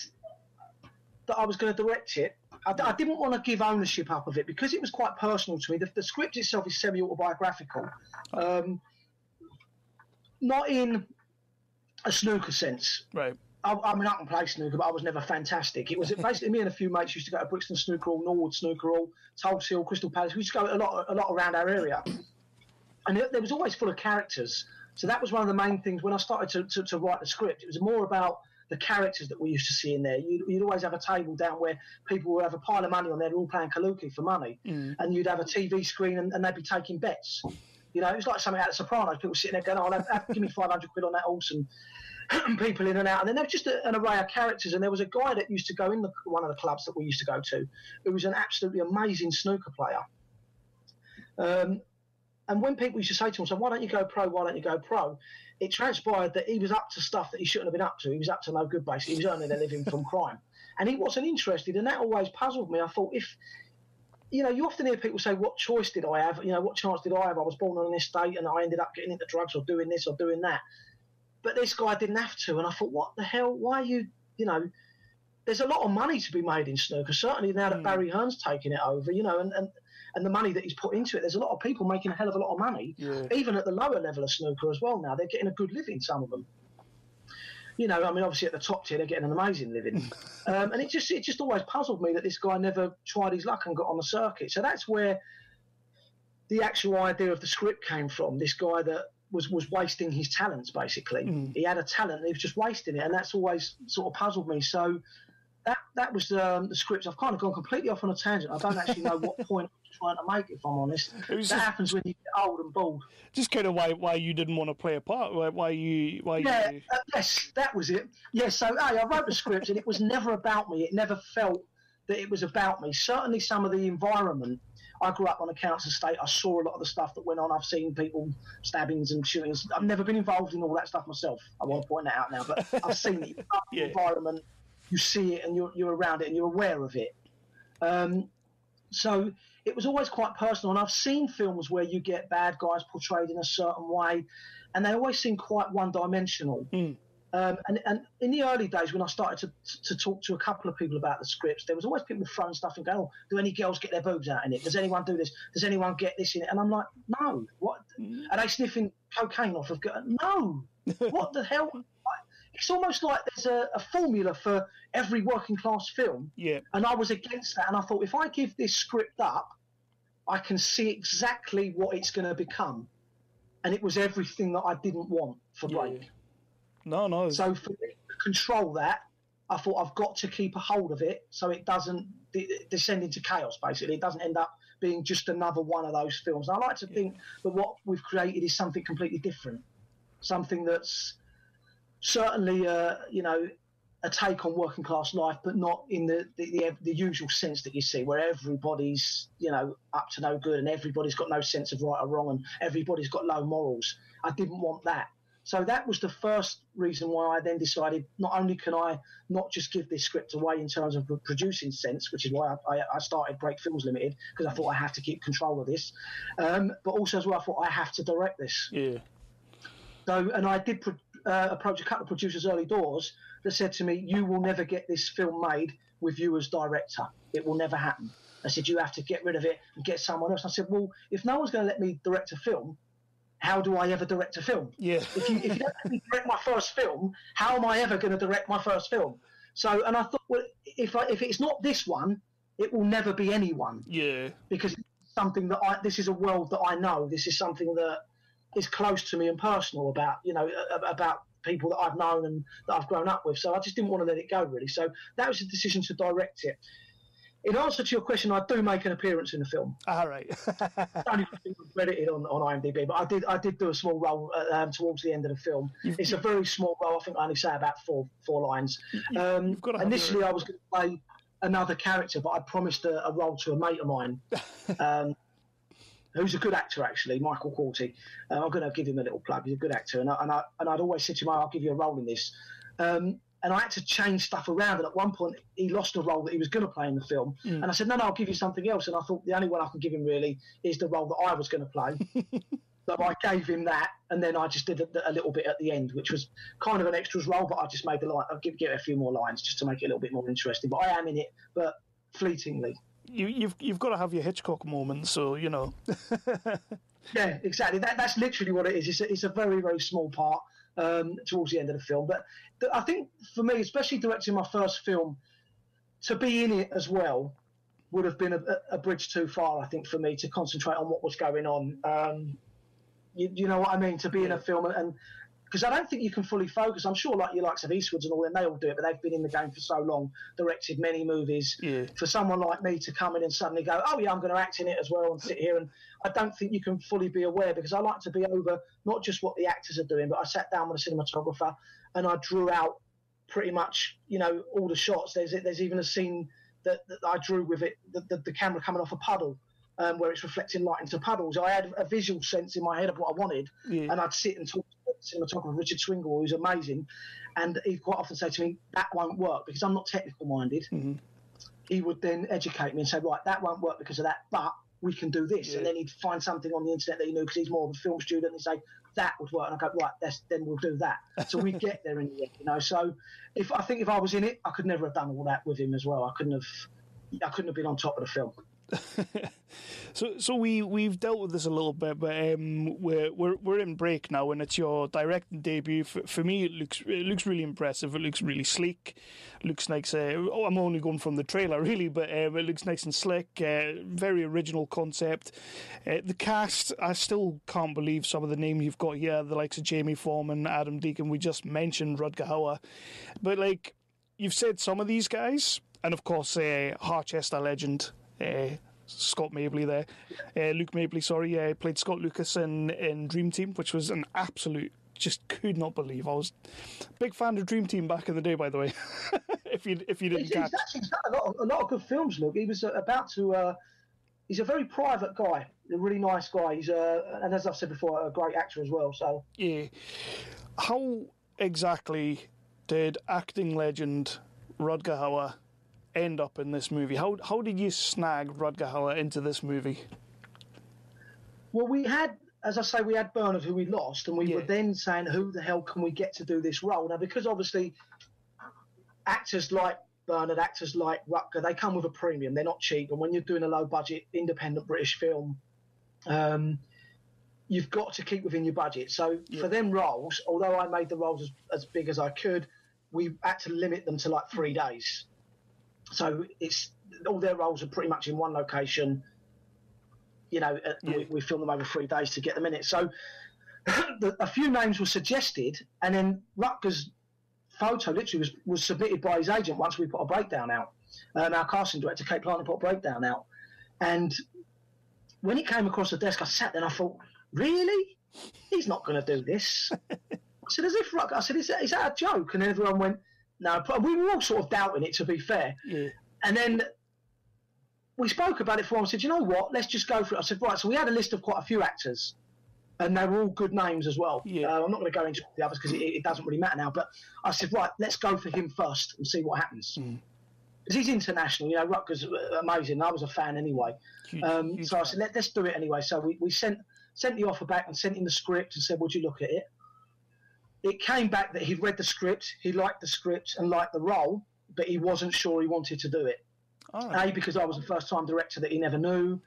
that I was going to direct it. I didn't want to give ownership up of it because it was quite personal to me. The script itself is semi-autobiographical, not in a snooker sense.
Right.
I mean, I can play snooker, but I was never fantastic. It was basically me and a few mates used to go to Brixton Snooker Hall, Norwood Snooker Hall, Tulse Hill, Crystal Palace. We used to go a lot around our area, and there was always full of characters So that was one of the main things when I started to write the script. It was more about the characters that we used to see in there. You'd always have a table down where people would have a pile of money on there, all playing Kaluki for money, and you'd have a TV screen and they'd be taking bets. You know, it was like something out of Sopranos. People sitting there going, "Oh, give me 500 quid on that horse," and people in and out. And then there was just an array of characters. And there was a guy that used to go in one of the clubs that we used to go to, who was an absolutely amazing snooker player. And when people used to say to him, "So why don't you go pro? Why don't you go pro?" It transpired that he was up to stuff that he shouldn't have been up to. He was up to no good, basically. He was earning a living from crime. And he wasn't interested, and that always puzzled me. I thought, you often hear people say, what choice did I have? What chance did I have? I was born on an estate and I ended up getting into drugs or doing this or doing that. But this guy didn't have to. And I thought, what the hell? Why are you, there's a lot of money to be made in snooker, certainly now that Barry Hearn's taking it over, and the money that he's put into it. There's a lot of people making a hell of a lot of money, even at the lower level of snooker as well now. They're getting a good living, some of them. Obviously at the top tier, they're getting an amazing living. And it just always puzzled me that this guy never tried his luck and got on the circuit. So that's where the actual idea of the script came from. This guy that was wasting his talents, basically. He had a talent and he was just wasting it. And that's always sort of puzzled me. So that was the script. I've kind of gone completely off on a tangent. I don't actually know what point I'm trying to make, if I'm honest. Happens when you get old and bald.
Just kind of why you didn't want to play a part.
Yes, that was it. Yeah, so I wrote the script and it was never about me. It never felt that it was about me. Certainly some of the environment. I grew up on a council estate. I saw a lot of the stuff that went on. I've seen people stabbings and shootings. I've never been involved in all that stuff myself. I want to point that out now, but I've seen it. The environment. You see it and you're around it and you're aware of it. So it was always quite personal. And I've seen films where you get bad guys portrayed in a certain way and they always seem quite one-dimensional. And in the early days when I started to talk to a couple of people about the scripts, there was always people throwing stuff and going, "Oh, do any girls get their boobs out in it? Does anyone do this? Does anyone get this in it?" And I'm like, no. What? Are they sniffing cocaine off of... No. What the hell? It's almost like there's a formula for every working class film. Yeah. And I was against that. And I thought, if I give this script up, I can see exactly what it's going to become. And it was everything that I didn't want for Break.
No.
So for me to control that, I thought I've got to keep a hold of it so it doesn't descend into chaos, basically. It doesn't end up being just another one of those films. And I like to think that what we've created is something completely different. Something that's certainly, a take on working class life, but not in the usual sense that you see, where everybody's, up to no good and everybody's got no sense of right or wrong and everybody's got low morals. I didn't want that. So that was the first reason why I then decided not only can I not just give this script away in terms of the producing sense, which is why I started Break Films Limited, because I thought I have to keep control of this, but also as well I thought I have to direct this. Yeah. So, and I did approach a couple of producers early doors that said to me, "You will never get this film made with you as director. It will never happen." I said, "You have to get rid of it and get someone else." I said, "Well, if no one's going to let me direct a film, how do I ever direct a film? Yeah. If you don't let me direct my first film, how am I ever going to direct my first film?" So, and I thought, well, if it's not this one, it will never be anyone. Yeah. Because it's something that this is a world that I know. This is something that is close to me and personal about people that I've known and that I've grown up with. So I just didn't want to let it go, really. So that was the decision to direct it. In answer to your question, I do make an appearance in the film. All right. Only credited on IMDb, but I did do a small role towards the end of the film. It's a very small role. I think I only say about four lines. Initially, I was going to play another character, but I promised a role to a mate of mine. Who's a good actor, actually, Michael Elkin. I'm going to give him a little plug. He's a good actor. And I'd always said to him, "I'll give you a role in this." And I had to change stuff around. And at one point, he lost a role that he was going to play in the film. And I said, no, I'll give you something else. And I thought the only one I can give him, really, is the role that I was going to play. So I gave him that. And then I just did a little bit at the end, which was kind of an extras role. But I just made I'll give it a few more lines just to make it a little bit more interesting. But I am in it, but fleetingly.
You've got to have your Hitchcock moment, so
Yeah, exactly. That's literally what it is. It's a very, very small part towards the end of the film. But I think for me, especially directing my first film, to be in it as well would have been a bridge too far. I think for me to concentrate on what was going on. You know what I mean? To be in a film and because I don't think you can fully focus. I'm sure, like your likes of Eastwoods and all them, they all do it, but they've been in the game for so long, directed many movies. Yeah. For someone like me to come in and suddenly go, oh yeah, I'm going to act in it as well, and sit here, and I don't think you can fully be aware, because I like to be over not just what the actors are doing, but I sat down with a cinematographer and I drew out pretty much, all the shots. There's even a scene that I drew with it, the camera coming off a puddle. Where it's reflecting light into puddles. I had a visual sense in my head of what I wanted, and I'd sit and talk to the cinematographer, Richard Swingle, who's amazing, and he'd quite often say to me, that won't work, because I'm not technical minded. Mm-hmm. He would then educate me and say, right, that won't work because of that, but we can do this. And then he'd find something on the internet that he knew, because he's more of a film student, and he'd say, that would work. And I'd go, right, then we'll do that. So we'd get there in the end, So I think if I was in it, I could never have done all that with him as well. I couldn't have been on top of the film.
So we've dealt with this a little bit, but we're in break now, and it's your directing debut. For me, it looks really impressive. It looks really sleek. Looks nice. I'm only going from the trailer really, but it looks nice and slick. Very original concept. The cast, I still can't believe some of the names you've got here. The likes of Jamie Foreman, Adam Deacon. We just mentioned Rutger Hauer, but like you've said, some of these guys, and of course, Harchester legend. Scott Mabley there. Luke Mabley, played Scott Lucas in Dream Team, which was an absolute, just could not believe. I was a big fan of Dream Team back in the day, by the way. if you didn't catch.
He's done a lot of good films, Luke. He was about to... he's a very private guy, a really nice guy. He's, and as I've said before, a great actor as well. So
yeah. How exactly did acting legend Rutger Hauer end up in this movie? How did you snag Rutger Hauer into this movie?
Well, we had Bernard, who we lost, and we were then saying, who the hell can we get to do this role? Now, because obviously actors like Bernard, actors like Rutger, they come with a premium. They're not cheap, and when you're doing a low-budget, independent British film, you've got to keep within your budget. So for them roles, although I made the roles as big as I could, we had to limit them to like 3 days. So it's all their roles are pretty much in one location. We film them over 3 days to get them in it. So a few names were suggested, and then Rutger's photo literally was submitted by his agent once we put a breakdown out. Our casting director, Kate Planter, put a breakdown out. And when it came across the desk, I sat there and I thought, really? He's not going to do this. I said, as if Rutger, I said, is that a joke? And then everyone went, no, we were all sort of doubting it, to be fair. Yeah. And then we spoke about it for a while and said, you know what, let's just go for it. I said, right, so we had a list of quite a few actors, and they were all good names as well. Yeah. I'm not going to go into the others because it doesn't really matter now, but I said, right, let's go for him first and see what happens. Because he's international, Rutger's amazing. I was a fan anyway. So I said, let's do it anyway. So we sent the offer back and sent him the script and said, would you look at it? It came back that he'd read the script, he liked the script and liked the role, but he wasn't sure he wanted to do it. Oh. A, because I was a first-time director that he never knew.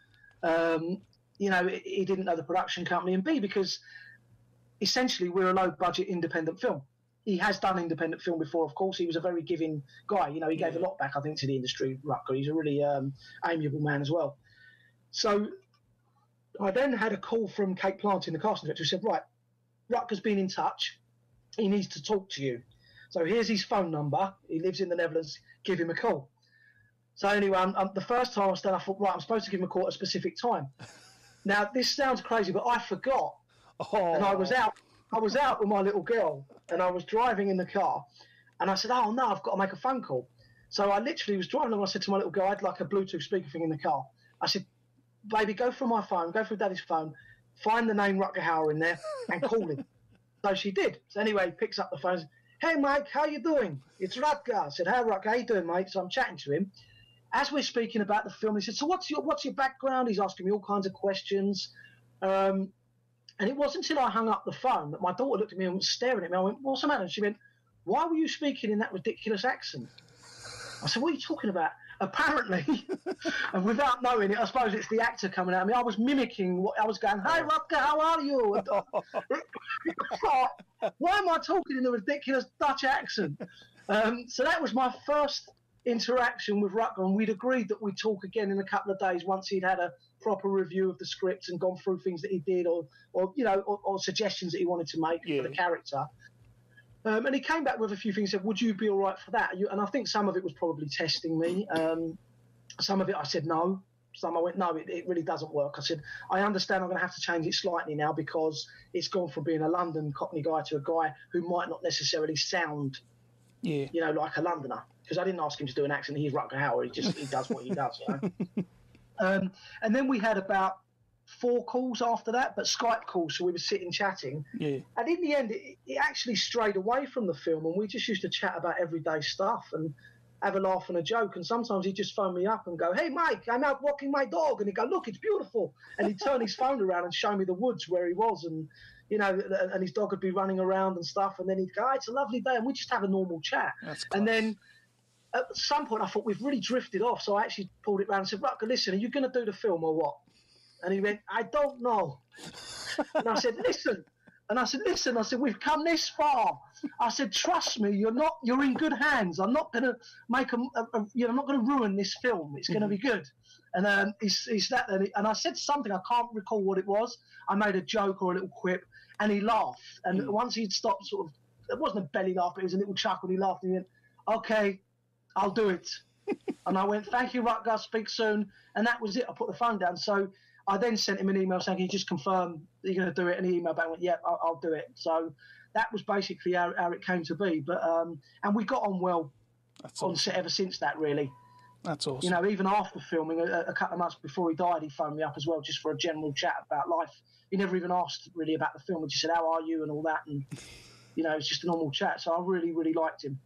He didn't know the production company. And B, because essentially we're a low-budget independent film. He has done independent film before, of course. He was a very giving guy. He gave a lot back, I think, to the industry, Rutger. He's a really amiable man as well. So I then had a call from Kate Planter, the casting director, who said, right, Rutger's been in touch. He needs to talk to you. So here's his phone number. He lives in the Netherlands. Give him a call. So anyway, the first time I was done, I thought, right, I'm supposed to give him a call at a specific time. Now, this sounds crazy, but I forgot. Oh. And I was out with my little girl, and I was driving in the car, and I said, oh, no, I've got to make a phone call. So I literally was driving, and I said to my little girl, I had like a Bluetooth speaker thing in the car. I said, baby, go through my phone, go through Daddy's phone, find the name Rutger Hauer in there, and call him. So she did. So anyway, he picks up the phone and says, hey, Mike, how you doing? It's Rutger. I said, hey, Rutger, how you doing, mate? So I'm chatting to him. As we're speaking about the film, he said, so what's your background? He's asking me all kinds of questions. And it wasn't until I hung up the phone that my daughter looked at me and was staring at me. I went, what's the matter? And she went, why were you speaking in that ridiculous accent? I said, what are you talking about? Apparently, and without knowing it, I suppose it's the actor coming at me. I was mimicking what I was going, hey, Rutger, how are you? And why am I talking in a ridiculous Dutch accent? So that was my first interaction with Rutger, and we'd agreed that we'd talk again in a couple of days once he'd had proper review of the script and gone through things that he did, or suggestions that he wanted to make for the character. And he came back with a few things. Said, "Would you be all right for that?" And I think some of it was probably testing me. Some of it I said no. Some I went, no, it really doesn't work. I said, I understand I'm going to have to change it slightly now because it's gone from being a London Cockney guy to a guy who might not necessarily sound, like a Londoner. Because I didn't ask him to do an accent. He's Rutger Hauer. He does what he does. And then we had about 4 calls after that, but Skype calls, so we were sitting chatting. Yeah. And in the end, it actually strayed away from the film, and we just used to chat about everyday stuff and have a laugh and a joke. And sometimes he'd just phone me up and go, "Hey, Mike, I'm out walking my dog." And he'd go, "Look, it's beautiful." And he'd turn his phone around and show me the woods where he was, and and his dog would be running around and stuff. And then he'd go, "Oh, it's a lovely day." And we'd just have a normal chat. And then at some point I thought we've really drifted off. So I actually pulled it round and said, "Rutger, listen, are you going to do the film or what?" And he went, "I don't know." And I said, "Listen." And I said, "Listen," I said, "we've come this far." I said, "Trust me, you're in good hands. I'm not going to make I'm not going to ruin this film. It's going to be good." And he sat there and I said something, I can't recall what it was. I made a joke or a little quip, and he laughed. And once he'd stopped, sort of, it wasn't a belly laugh, but it was a little chuckle. He laughed and he went, "Okay, I'll do it." And I went, "Thank you, Rutger, speak soon." And that was it. I put the phone down. So I then sent him an email saying, "Can you just confirm that you're going to do it?" And he emailed back and went, "Yeah, I'll do it." So that was basically how it came to be. But and we got on well on set ever since that, really.
That's awesome.
Even after filming, a couple of months before he died, he phoned me up as well, just for a general chat about life. He never even asked really about the film. He just said, "How are you?" and all that. And, it's just a normal chat. So I really, really liked him.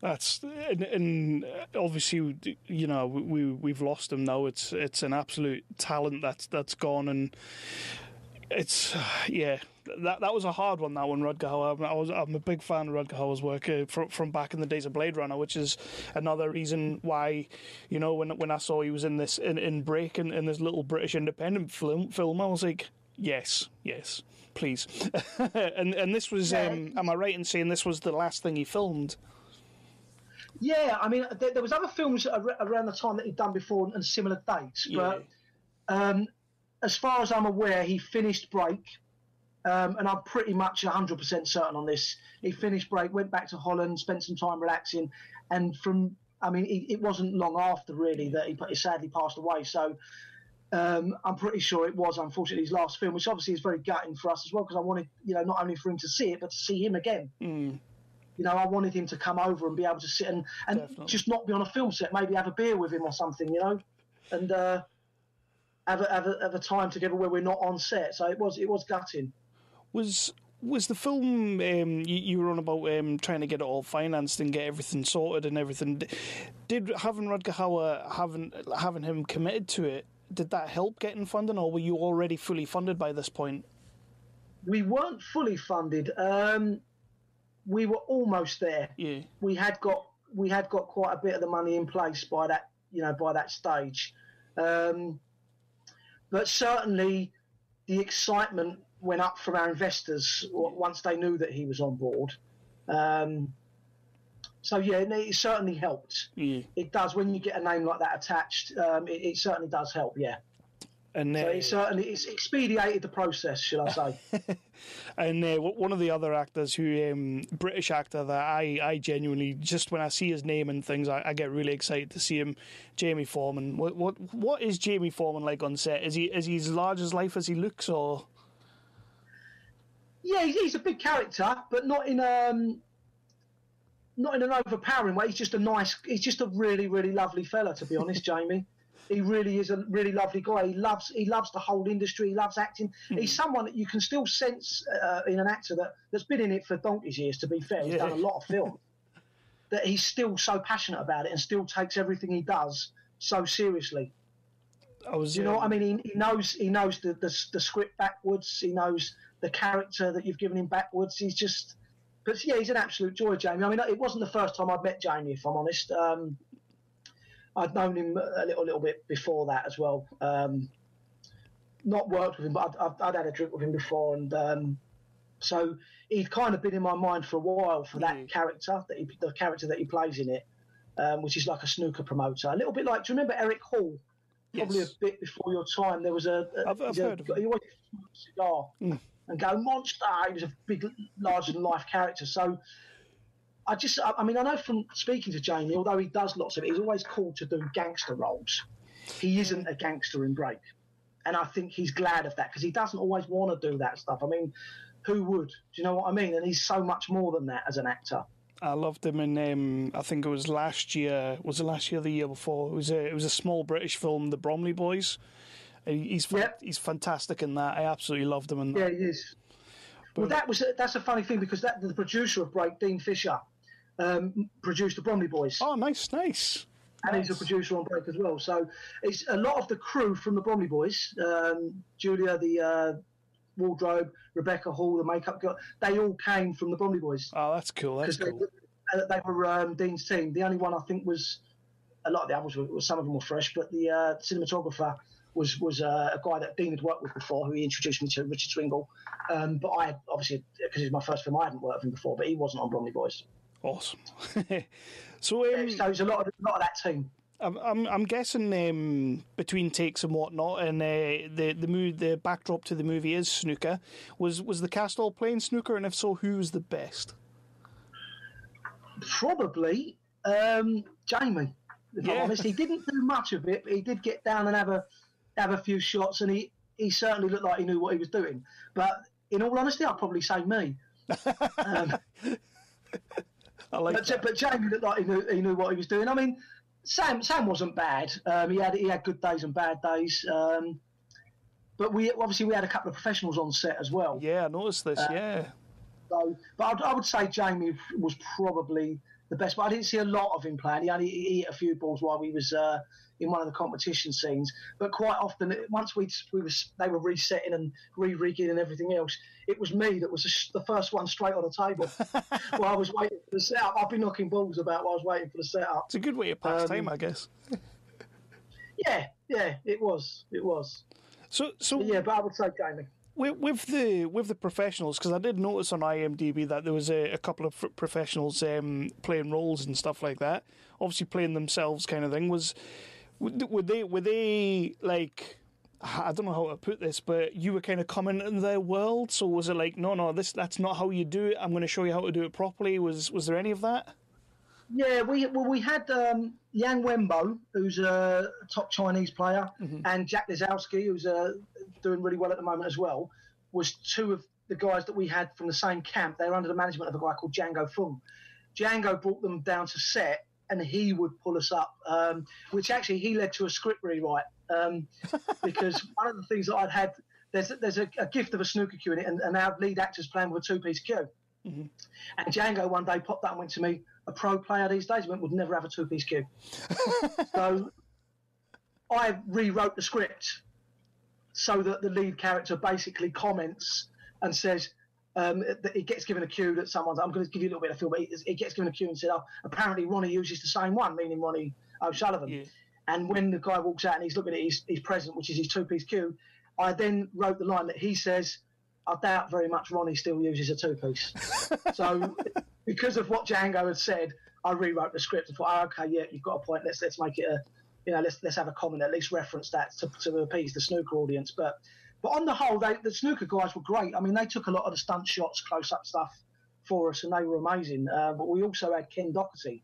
That's and obviously we've lost him now. It's an absolute talent that's gone, and it's that was a hard one. That one, Rutger Hauer. I'm a big fan of Rutger Hauer's work from back in the days of Blade Runner, which is another reason why when I saw he was in this in Break in this little British independent film, I was like, yes, please. and this was am I right in saying this was the last thing he filmed?
Yeah, I mean, there was other films around the time that he'd done before and similar dates, but as far as I'm aware, he finished Break, and I'm pretty much 100% certain on this. He finished Break, went back to Holland, spent some time relaxing, and it wasn't long after, really, that he sadly passed away, so I'm pretty sure it was, unfortunately, his last film, which obviously is very gutting for us as well, because I wanted, not only for him to see it, but to see him again. I wanted him to come over and be able to sit and just not be on a film set, maybe have a beer with him or something, and have a time together where we're not on set. So it was gutting. Was
the film you were on about trying to get it all financed and get everything sorted and everything? Did having Rutger Hauer having him committed to it, did that help getting funding, or were you already fully funded by this point?
We weren't fully funded. We were almost there. Yeah. We had got quite a bit of the money in place by that stage. But certainly the excitement went up from our investors once they knew that he was on board. So yeah, it certainly helped. Yeah. It does when you get a name like that attached. It certainly does help. Yeah. And it's expedited the process, shall I say?
And one of the other actors, British actor that I genuinely, just when I see his name and things, I get really excited to see him, Jamie Foreman. What is Jamie Foreman like on set? Is he as large as life as he looks, or?
Yeah, he's a big character, but not in an overpowering way. He's just a really, really lovely fella, to be honest, Jamie. He really is a really lovely guy. He loves the whole industry. He loves acting. He's someone that you can still sense in an actor that's been in it for donkey's years, to be fair. He's done a lot of film. That he's still so passionate about it and still takes everything he does so seriously. What I mean? He knows the script backwards. He knows the character that you've given him backwards. He's an absolute joy, Jamie. I mean, it wasn't the first time I'd met Jamie, if I'm honest. I'd known him a little bit before that as well. Not worked with him, but I'd had a drink with him before, and so he'd kind of been in my mind for a while for that character, the character that he plays in it, which is like a snooker promoter. A little bit like, do you remember Eric Hall probably
Yes.
a bit before your time. There was
I've heard of him.
he always smoked a cigar and go monster. He was a big, larger than life character. So I mean, I know from speaking to Jamie, although he does lots of it, he's always called to do gangster roles. He isn't a gangster in Break, and I think he's glad of that because he doesn't always want to do that stuff. I mean, who would? Do you know what I mean? And he's so much more than that as an actor.
I loved him in. I think it was last year. Was it last year or the year before? It was a small British film, The Bromley Boys. He's fantastic in that. I absolutely loved him in that.
Yeah, he is. Well, that's a funny thing because the producer of Break, Dean Fisher, produced The Bromley Boys.
Oh, nice.
And he's a producer on Break as well. So it's a lot of the crew from The Bromley Boys. Julia, the wardrobe, Rebecca Hall, the makeup girl, they all came from The Bromley Boys.
Oh, that's cool.
They were Dean's team. The only one I think was, a lot of the others some of them were fresh, but the cinematographer was a guy that Dean had worked with before, who he introduced me to, Richard Swingle. But I, obviously, because it was my first film, I hadn't worked with him before, but he wasn't on Bromley Boys.
Awesome.
So it's a lot of that team.
I'm guessing between takes and whatnot, and the backdrop to the movie is snooker. Was the cast all playing snooker, and if so, who was the best?
Probably Jamie. If I'm honest, he didn't do much of it, but he did get down and have a few shots, and he certainly looked like he knew what he was doing. But in all honesty, I'd probably say me. But Jamie looked like he knew what he was doing. I mean, Sam wasn't bad. He had good days and bad days. But we had a couple of professionals on set as well.
Yeah, I noticed this.
So, but I would say Jamie was probably the best. But I didn't see a lot of him playing. He hit a few balls while we was in one of the competition scenes. But quite often, once they were resetting and re-rigging and everything else, it was me that was the first one straight on the table while I was waiting for the setup. I'd be knocking balls about while I was waiting for the setup.
It's a good way to pass time, I guess.
Yeah, it was.
So
yeah, but I would say Jamie.
With the professionals, because I did notice on IMDb that there was a couple of professionals playing roles and stuff like that. Obviously, playing themselves, kind of thing. Were they like? I don't know how to put this, but you were kind of coming into their world. So was it like, no, that's not how you do it. I'm going to show you how to do it properly. Was there any of that?
Yeah, we had Yang Wenbo, who's a top Chinese player, and Jack Lizowski, who's doing really well at the moment as well, was two of the guys that we had from the same camp. They were under the management of a guy called Django Fung. Django brought them down to set, and he would pull us up, which actually he led to a script rewrite, because one of the things that I'd had, there's a gift of a snooker cue in it, and our lead actor's playing with a two-piece cue. And Django one day popped up and went to me, a pro player these days would never have a two-piece cue. So I rewrote the script so that the lead character basically comments and says, that he gets given a cue that someone's, I'm going to give you a little bit of film, but he gets given a cue and said, oh, apparently Ronnie uses the same one, meaning Ronnie O'Sullivan. Yeah. And when the guy walks out and he's looking at his present, which is his two-piece cue, I then wrote the line that he says, I doubt very much Ronnie still uses a two-piece. So because of what Django had said, I rewrote the script and thought, okay, yeah, you've got a point. Let's make it let's have a comment, at least reference that to appease the snooker audience. But on the whole, the snooker guys were great. I mean, they took a lot of the stunt shots, close-up stuff for us, and they were amazing. But we also had Ken Doherty,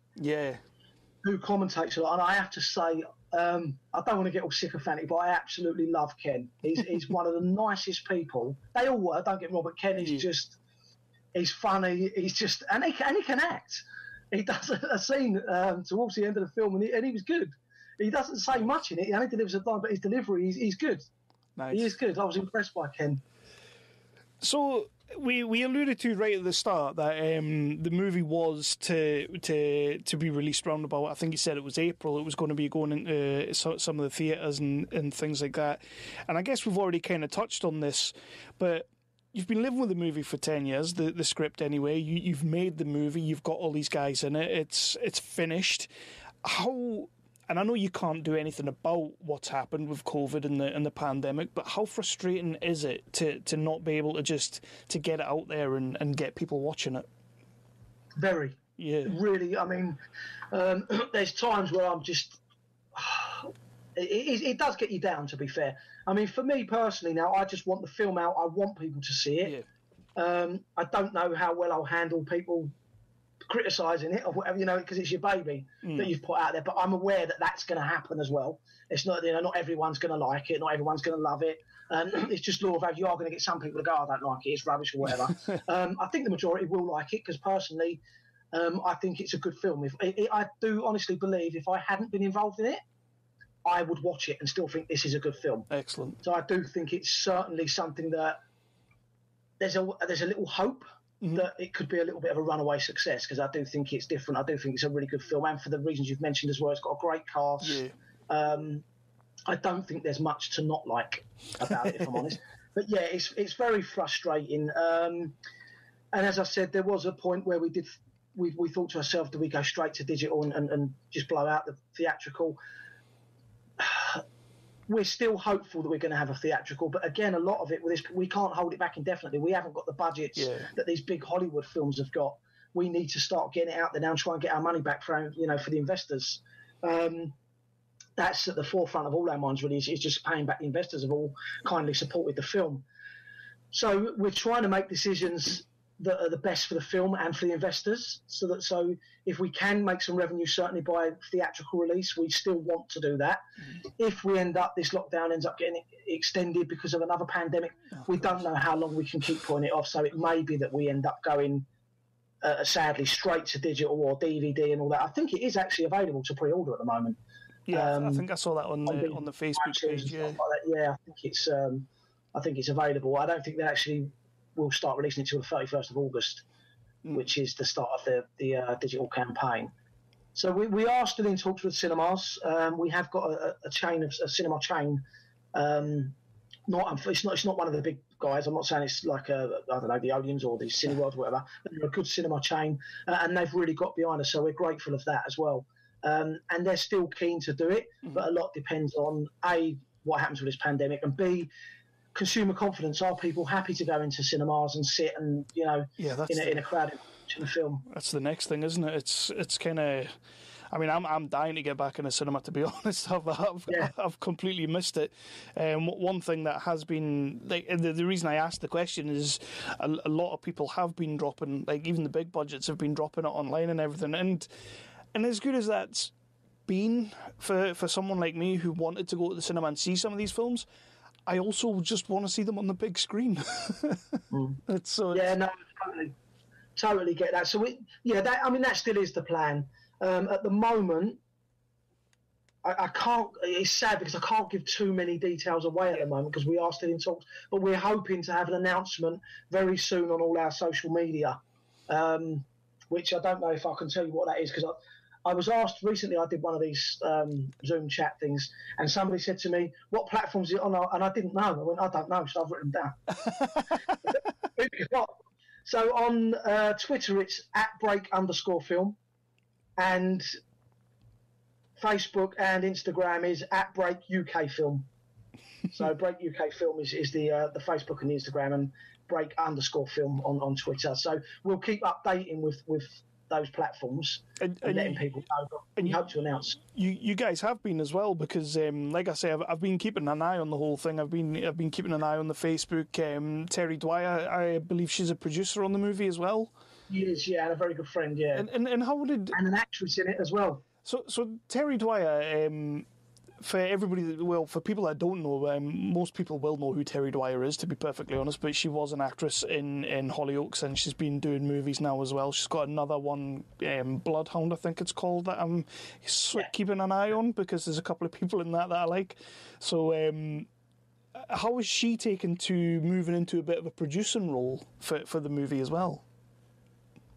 who commentates a lot. And I have to say, I don't want to get all sycophantic, but I absolutely love Ken. He's one of the nicest people. They all were, don't get me wrong, but Ken is just, he's funny. He's just, and he can act. He does a scene towards the end of the film, and he was good. He doesn't say much in it. He only delivers a line, but his delivery, he's good. Nice. He is good. I was impressed by Ken.
So we alluded to right at the start that the movie was to be released round about, I think you said it was April. It was going to be going into some of the theatres and things like that. And I guess we've already kind of touched on this, but you've been living with the movie for 10 years, the script anyway. You've made the movie. You've got all these guys in it. It's finished. How... And I know you can't do anything about what's happened with COVID and the pandemic, but how frustrating is it to not be able to get it out there and get people watching it?
Very. Yeah. Really, I mean, there's times where I'm just... it does get you down, to be fair. I mean, for me personally now, I just want the film out. I want people to see it. Yeah. I don't know how well I'll handle people criticising it or whatever, because it's your baby that you've put out there. But I'm aware that that's going to happen as well. It's not, not everyone's going to like it, not everyone's going to love it. It's just law of how you are going to get some people to go, I don't like it, it's rubbish or whatever. I think the majority will like it because personally, I think it's a good film. I do honestly believe if I hadn't been involved in it, I would watch it and still think this is a good film.
Excellent.
So I do think it's certainly something that there's a little hope that it could be a little bit of a runaway success, because I do think it's different. I do think it's a really good film, and for the reasons you've mentioned as well, it's got a great cast. Yeah. I don't think there's much to not like about it, if I'm honest. But yeah, it's very frustrating. And as I said, there was a point where we thought to ourselves, do we go straight to digital and just blow out the theatrical? We're still hopeful that we're going to have a theatrical, but again, a lot of it with this, we can't hold it back indefinitely. We haven't got the budgets that these big Hollywood films have got. We need to start getting it out there now and try and get our money back for the investors. That's at the forefront of all our minds, really, is just paying back the investors have all kindly supported the film. So we're trying to make decisions that are the best for the film and for the investors, so if we can make some revenue, certainly by theatrical release, we still want to do that. If we this lockdown ends up getting extended because of another pandemic, we don't know how long we can keep putting it off, so it may be that we end up going sadly straight to digital or DVD and all that. I think it is actually available to pre-order at the moment.
Yeah, I think I saw that on the Facebook page. Yeah,
yeah, I think it's available. I don't think they actually will start releasing it till the 31st of August, which is the start of the digital campaign. So we are still in talks with cinemas. We have got a cinema chain. It's not one of the big guys. I'm not saying it's like the Odeons or the Cineworld or whatever. But they're a good cinema chain, and they've really got behind us. So we're grateful of that as well. And they're still keen to do it, but a lot depends on A, what happens with this pandemic, and B, consumer confidence. Are people happy to go into cinemas and sit and in a crowd watching a film?
That's the next thing, isn't it? It's kind of. I mean, I'm dying to get back in a cinema, to be honest. I've completely missed it. One thing that has been the reason I asked the question is a lot of people have been dropping, even the big budgets have been dropping it online and everything, and as good as that's been for someone like me who wanted to go to the cinema and see some of these films, I also just want to see them on the big screen.
Totally get that. So that still is the plan. At the moment, I can't. It's sad because I can't give too many details away at the moment because we are still in talks. But we're hoping to have an announcement very soon on all our social media, which I don't know if I can tell you what that is because I was asked recently. I did one of these Zoom chat things, and somebody said to me, "What platforms is it on?" And I didn't know. I went, "I don't know," so I've written them down. So on Twitter, it's @break_film, and Facebook and Instagram is @break_UK_film. So Break UK Film is the Facebook and the Instagram, and Break_film on Twitter. So we'll keep updating with those platforms and letting people know. And we hope to announce.
You guys have been as well, because like I say, I've been keeping an eye on the whole thing. I've been keeping an eye on the Facebook. Terry Dwyer, I believe she's a producer on the movie as well.
She is, yeah, and a very good friend, yeah.
And how did
an actress in it as well.
So Terry Dwyer, for everybody, for people that don't know, most people will know who Terry Dwyer is, to be perfectly honest, but she was an actress in Hollyoaks, and she's been doing movies now as well. She's got another one, Bloodhound, I think it's called, that I'm keeping an eye on, because there's a couple of people in that I like. So how is she taken to moving into a bit of a producing role for the movie as well?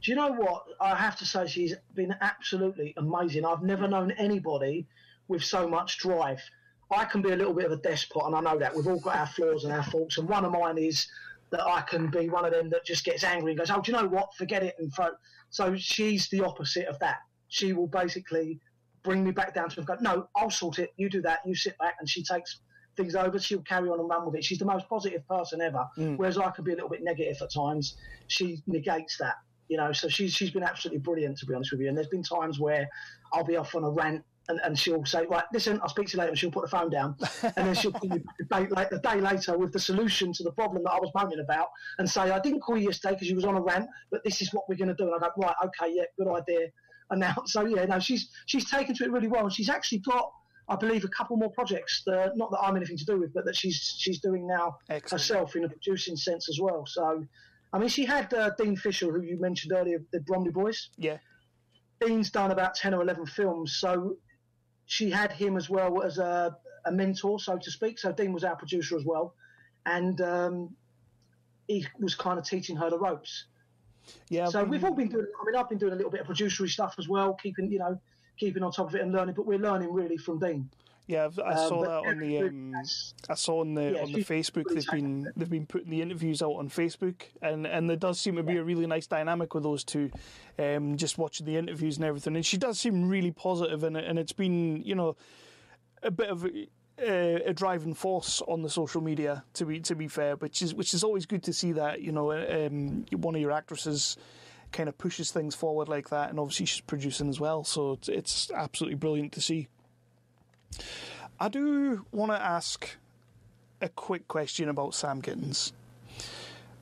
Do you know what? I have to say she's been absolutely amazing. I've never known anybody with so much drive. I can be a little bit of a despot, and I know that. We've all got our flaws and our faults, and one of mine is that I can be one of them that just gets angry and goes, "Oh, do you know what? Forget it," and throw. So she's the opposite of that. She will basically bring me back down to and go, "No, I'll sort it. You do that. You sit back," and she takes things over. She'll carry on and run with it. She's the most positive person ever. Whereas I can be a little bit negative at times. She negates that. So she's been absolutely brilliant, to be honest with you. And there's been times where I'll be off on a rant and she'll say, right, listen, I'll speak to you later, and she'll put the phone down, and then she'll call me a day later with the solution to the problem that I was moaning about, and say, I didn't call you yesterday because you was on a rant, but this is what we're going to do. And I go, right, okay, yeah, good idea. And now, so yeah, no, she's taken to it really well, and she's actually got, I believe, a couple more projects, not that I'm anything to do with, but that she's doing now herself in a producing sense as well. So, I mean, she had Dean Fisher, who you mentioned earlier, the Bromley Boys.
Yeah.
Dean's done about 10 or 11 films, so she had him as well as a mentor, so to speak. So Dean was our producer as well, and he was kind of teaching her the ropes.
Yeah.
So we've all been doing. I mean, I've been doing a little bit of producery stuff as well, keeping on top of it and learning. But we're learning really from Dean.
Yeah, I saw that on the. I saw on the Facebook they've been putting the interviews out on Facebook, and there does seem to be a really nice dynamic with those two. Just watching the interviews and everything, and she does seem really positive in it, and it's been a bit of a driving force on the social media to be fair, which is always good to see that one of your actresses kind of pushes things forward like that, and obviously she's producing as well, so it's absolutely brilliant to see. I do want to ask a quick question about Sma Gittins,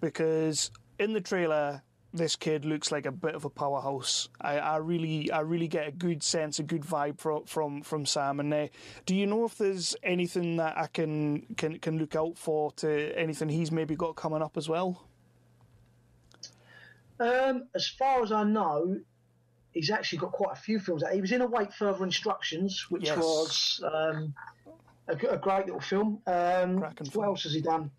because in the trailer this kid looks like a bit of a powerhouse. I really get a good sense, a good vibe from Sam. And do you know if there's anything that I can look out for, to anything he's maybe got coming up as well?
As far as I know, he's actually got quite a few films. He was in Await Further Instructions, which was a great little film. What else has he done?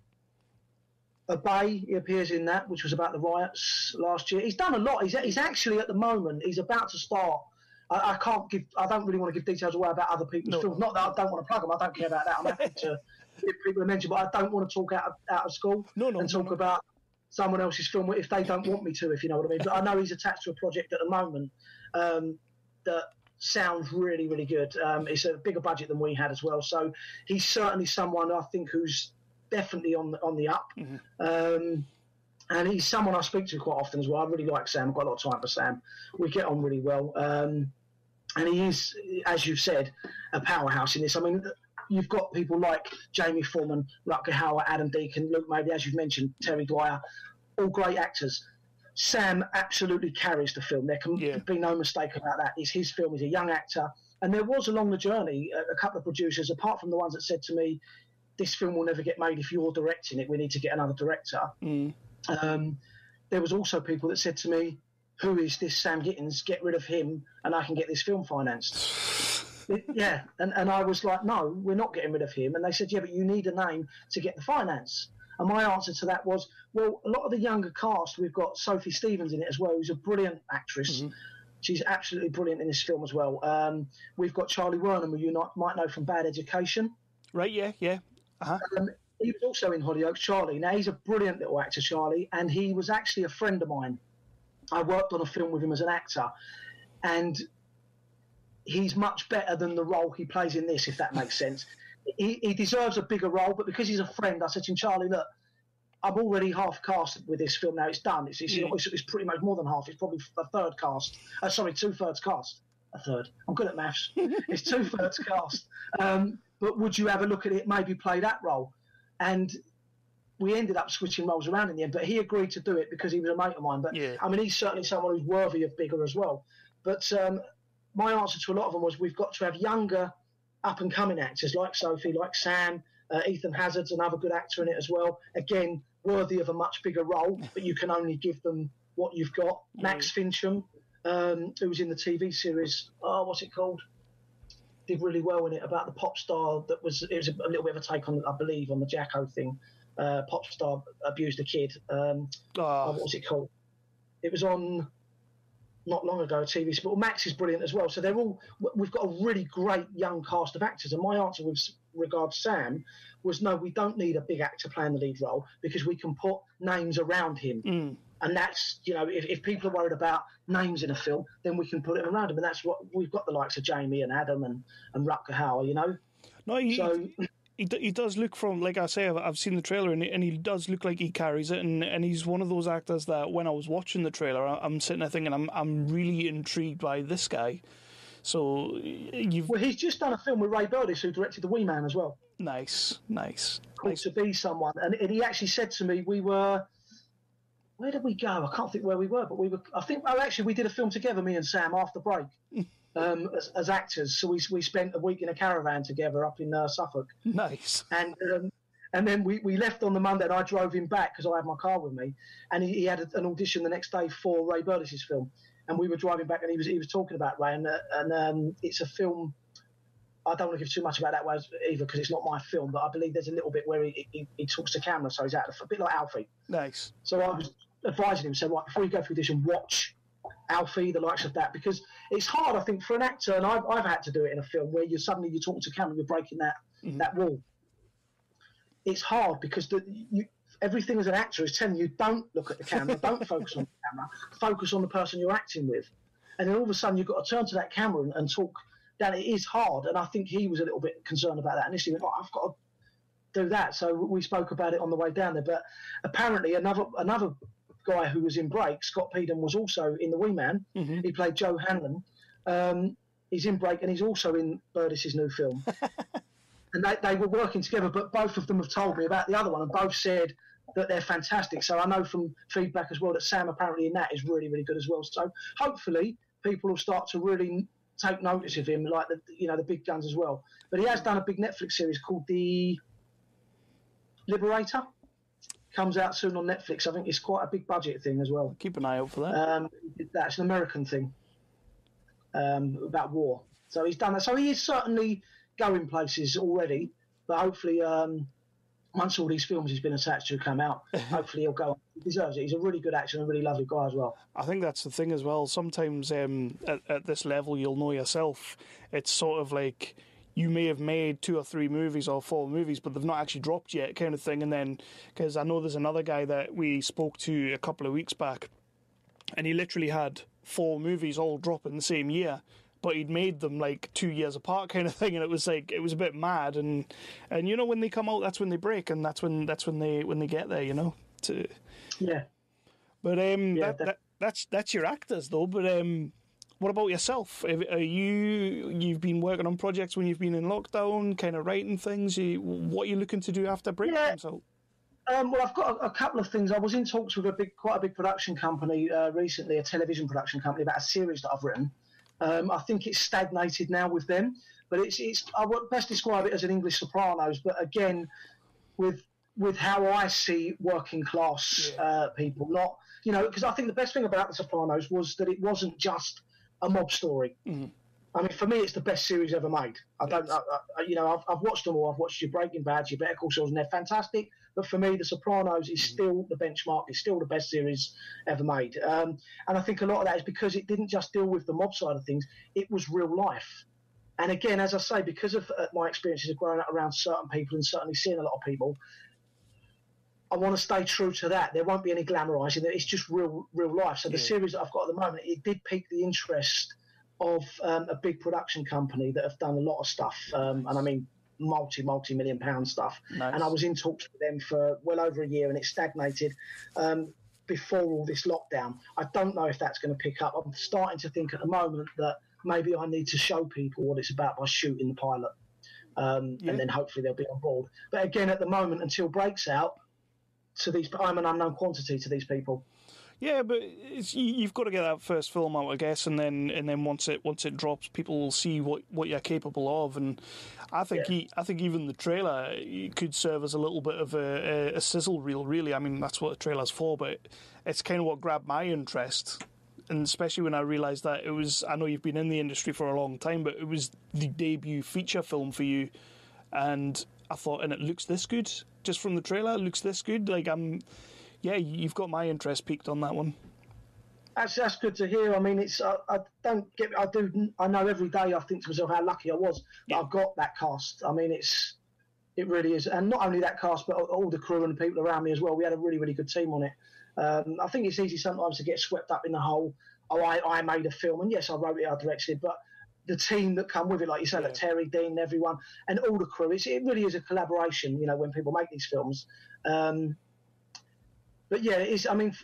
Obey, he appears in that, which was about the riots last year. He's done a lot. He's actually, at the moment, he's about to start. I don't really want to give details away about other people's films. Not that I don't want to plug them. I don't care about that. I'm happy to give people a mention, but I don't want to talk out of school and talk about someone else's film if they don't want me to, if you know what I mean. But I know he's attached to a project at the moment that sounds really, really good. It's a bigger budget than we had as well. So he's certainly someone I think who's definitely on the up. Mm-hmm. And he's someone I speak to quite often as well. I really like Sam. I've got a lot of time for Sam. We get on really well. And he is, as you've said, a powerhouse in this. I mean, you've got people like Jamie Foreman, Rutger Hauer, Adam Deacon, Luke Maybe, as you've mentioned, Terry Dwyer, all great actors. Sam absolutely carries the film. There can be no mistake about that. It's his film. He's a young actor. And there was, along the journey, a couple of producers, apart from the ones that said to me, this film will never get made if you're directing it. We need to get another director. Mm. There was also people that said to me, who is this Sma Gittins? Get rid of him and I can get this film financed. And I was like, no, we're not getting rid of him. And they said, yeah, but you need a name to get the finance. And my answer to that was, well, a lot of the younger cast, we've got Sophie Stevens in it as well, who's a brilliant actress. Mm-hmm. She's absolutely brilliant in this film as well. We've got Charlie Wernham, who you might know from Bad Education.
Right, yeah. Uh-huh.
He was also in Hollyoaks, Charlie. Now, he's a brilliant little actor, Charlie, and he was actually a friend of mine. I worked on a film with him as an actor, and he's much better than the role he plays in this, if that makes sense. He deserves a bigger role, but because he's a friend, I said to him, Charlie, look, I'm already half cast with this film now. It's done. It's pretty much more than half. It's probably a third cast. Two-thirds cast. A third. I'm good at maths. It's two-thirds cast. But would you have a look at it, maybe play that role? And we ended up switching roles around in the end, but he agreed to do it because he was a mate of mine. But I mean, he's certainly someone who's worthy of bigger as well. But my answer to a lot of them was, we've got to have younger, up-and-coming actors like Sophie, like Sam. Ethan Hazard's another good actor in it as well. Again, worthy of a much bigger role, but you can only give them what you've got. Max Fincham, who was in the TV series, what's it called? Did really well in it, about the pop star it was a little bit of a take on, I believe, on the Jacko thing. Pop star abused a kid. What was it called? It was on not long ago, a TV series. But Max is brilliant as well. So we've got a really great young cast of actors. And my answer with regard to Sam was, no, we don't need a big actor playing the lead role, because we can put names around him. Mm. And that's, if people are worried about names in a film, then we can put it around him. And that's what we've got, the likes of Jamie and Adam and Rutger Hauer,
No, he does look, from, like I say, I've seen the trailer, and he does look like he carries it. And he's one of those actors that when I was watching the trailer, I'm sitting there thinking, I'm really intrigued by this guy. So you've...
Well, he's just done a film with Ray Burdiss, who directed The Wee Man as well.
Nice.
Called To Be Someone. And he actually said to me, we were... Where did we go? I can't think where we were, but we were... I think, actually, we did a film together, me and Sam, after break, as actors. So we spent a week in a caravan together up in Suffolk.
Nice.
And then we left on the Monday, and I drove him back because I had my car with me. And he had an audition the next day for Ray Burdiss's film. And we were driving back, and he was talking about Ray, and it's a film. I don't want to give too much about that one either because it's not my film, but I believe there's a little bit where he talks to camera, so he's out a bit like Alfie.
Nice.
So I was advising him, so right, before you go through this, and watch Alfie, the likes of that, because it's hard, I think, for an actor, and I've had to do it in a film where you're talking to camera, you're breaking that wall. It's hard because everything as an actor is telling you, don't look at the camera, don't focus on the camera, focus on the person you're acting with. And then all of a sudden you've got to turn to that camera and talk. That it is hard, and I think he was a little bit concerned about that initially. Went, I've got to do that. So we spoke about it on the way down there. But apparently another guy who was in Break, Scott Peden, was also in The Wee Man. Mm-hmm. He played Joe Hanlon. He's in Break, and he's also in Burdiss's new film. And they were working together, but both of them have told me about the other one, and both said that they're fantastic. So I know from feedback as well that Sam apparently in that is really, really good as well. So hopefully people will start to really take notice of him, like the big guns as well. But he has done a big Netflix series called The Liberator. Comes out soon on Netflix. I think it's quite a big budget thing as well.
Keep an eye out for that.
That's an American thing about war. So he's done that. So he is certainly going places already. But hopefully, once all these films he's been attached to come out, hopefully he'll go. He deserves it. He's a really good actor and a really lovely guy as well.
I think that's the thing as well. Sometimes at this level, you'll know yourself. It's sort of like you may have made 2 or 3 movies or 4 movies, but they've not actually dropped yet, kind of thing. And then, because I know there's another guy that we spoke to a couple of weeks back, and he literally had 4 movies all drop in the same year, but he'd made them like 2 years apart, kind of thing, and it was a bit mad. And you know, when they come out, that's when they break, and that's when they get there, you know.
Yeah.
But that's your actors though. But what about yourself? You've been working on projects when you've been in lockdown, kind of writing things. What are you looking to do after break comes out?
Well, I've got a couple of things. I was in talks with quite a big production company recently, a television production company, about a series that I've written. I think it's stagnated now with them, but I would best describe it as an English Sopranos. But again, with how I see working class people, not, you know, because I think the best thing about the Sopranos was that it wasn't just a mob story. Mm-hmm. I mean, for me, it's the best series ever made. I've watched them all. I've watched your Breaking Bad, your Better Call Saul, and they're fantastic. But for me, The Sopranos is still the benchmark. It's still the best series ever made. And I think a lot of that is because it didn't just deal with the mob side of things. It was real life. And again, as I say, because of my experiences of growing up around certain people and certainly seeing a lot of people, I want to stay true to that. There won't be any glamorising. It's just real life. So the series that I've got at the moment, it did pique the interest of a big production company that have done a lot of stuff. And I mean, multi-million pound stuff. Nice. And I was in talks with them for well over a year, and it stagnated before all this lockdown. I don't know if that's going to pick up. I'm starting to think at the moment that maybe I need to show people what it's about by shooting the pilot. And then hopefully they'll be on board. But again, at the moment, until breaks out, I'm an unknown quantity to these people.
Yeah, but you've got to get that first film out, I guess, and then once it drops, people will see what you're capable of. And I think even the trailer could serve as a little bit of a sizzle reel, really. I mean, that's what a trailer's for, but it's kind of what grabbed my interest. And especially when I realised that it was, I know you've been in the industry for a long time, but it was the debut feature film for you. And I thought, and it looks this good, just from the trailer, it looks this good. Like, you've got my interest piqued on that one.
That's good to hear. I mean, I know every day I think to myself how lucky I was that I've got that cast. I mean, it really is. And not only that cast, but all the crew and the people around me as well. We had a really, really good team on it. I think it's easy sometimes to get swept up in the whole, I made a film, and yes, I wrote it, I directed it, but the team that come with it, like you say, like Terry, Dean, everyone, and all the crew, it really is a collaboration, you know, when people make these films. But yeah, it is. I mean,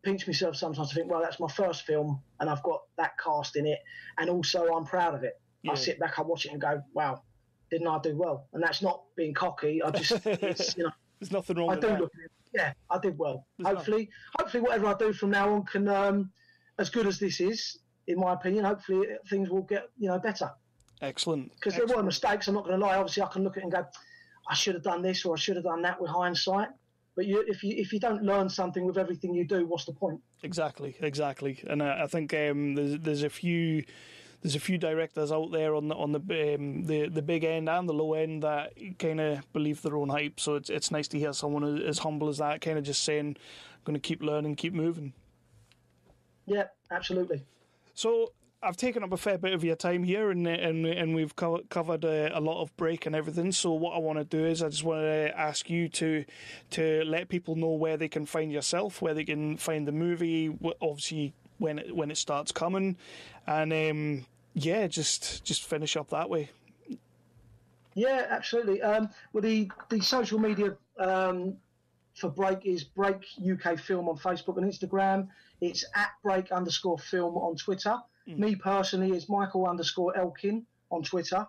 pinch myself sometimes to think, well, that's my first film and I've got that cast in it, and also I'm proud of it. I sit back, I watch it and go, wow, didn't I do well? And that's not being cocky. I just, it's,
there's nothing wrong with
that.
that.
Yeah, I did well. Hopefully whatever I do from now on can, as good as this is, in my opinion, hopefully things will get, better.
Excellent.
Because there were mistakes, I'm not going to lie. Obviously, I can look at it and go, I should have done this or I should have done that with hindsight. But if you don't learn something with everything you do, what's the point?
Exactly. And I think there's a few directors out there on the big end and the low end that kind of believe their own hype. So it's nice to hear someone as humble as that, kind of just saying, "I'm going to keep learning, keep moving."
Yeah, absolutely.
So I've taken up a fair bit of your time here, and we've covered a lot of break and everything. So what I want to do is I just want to ask you to let people know where they can find yourself, where they can find the movie, obviously when it starts coming, and just finish up that way.
Yeah, absolutely. Well, the social media for Break is Break UK Film on Facebook and Instagram. It's at Break_film on Twitter. Me personally is Michael _Elkin on Twitter.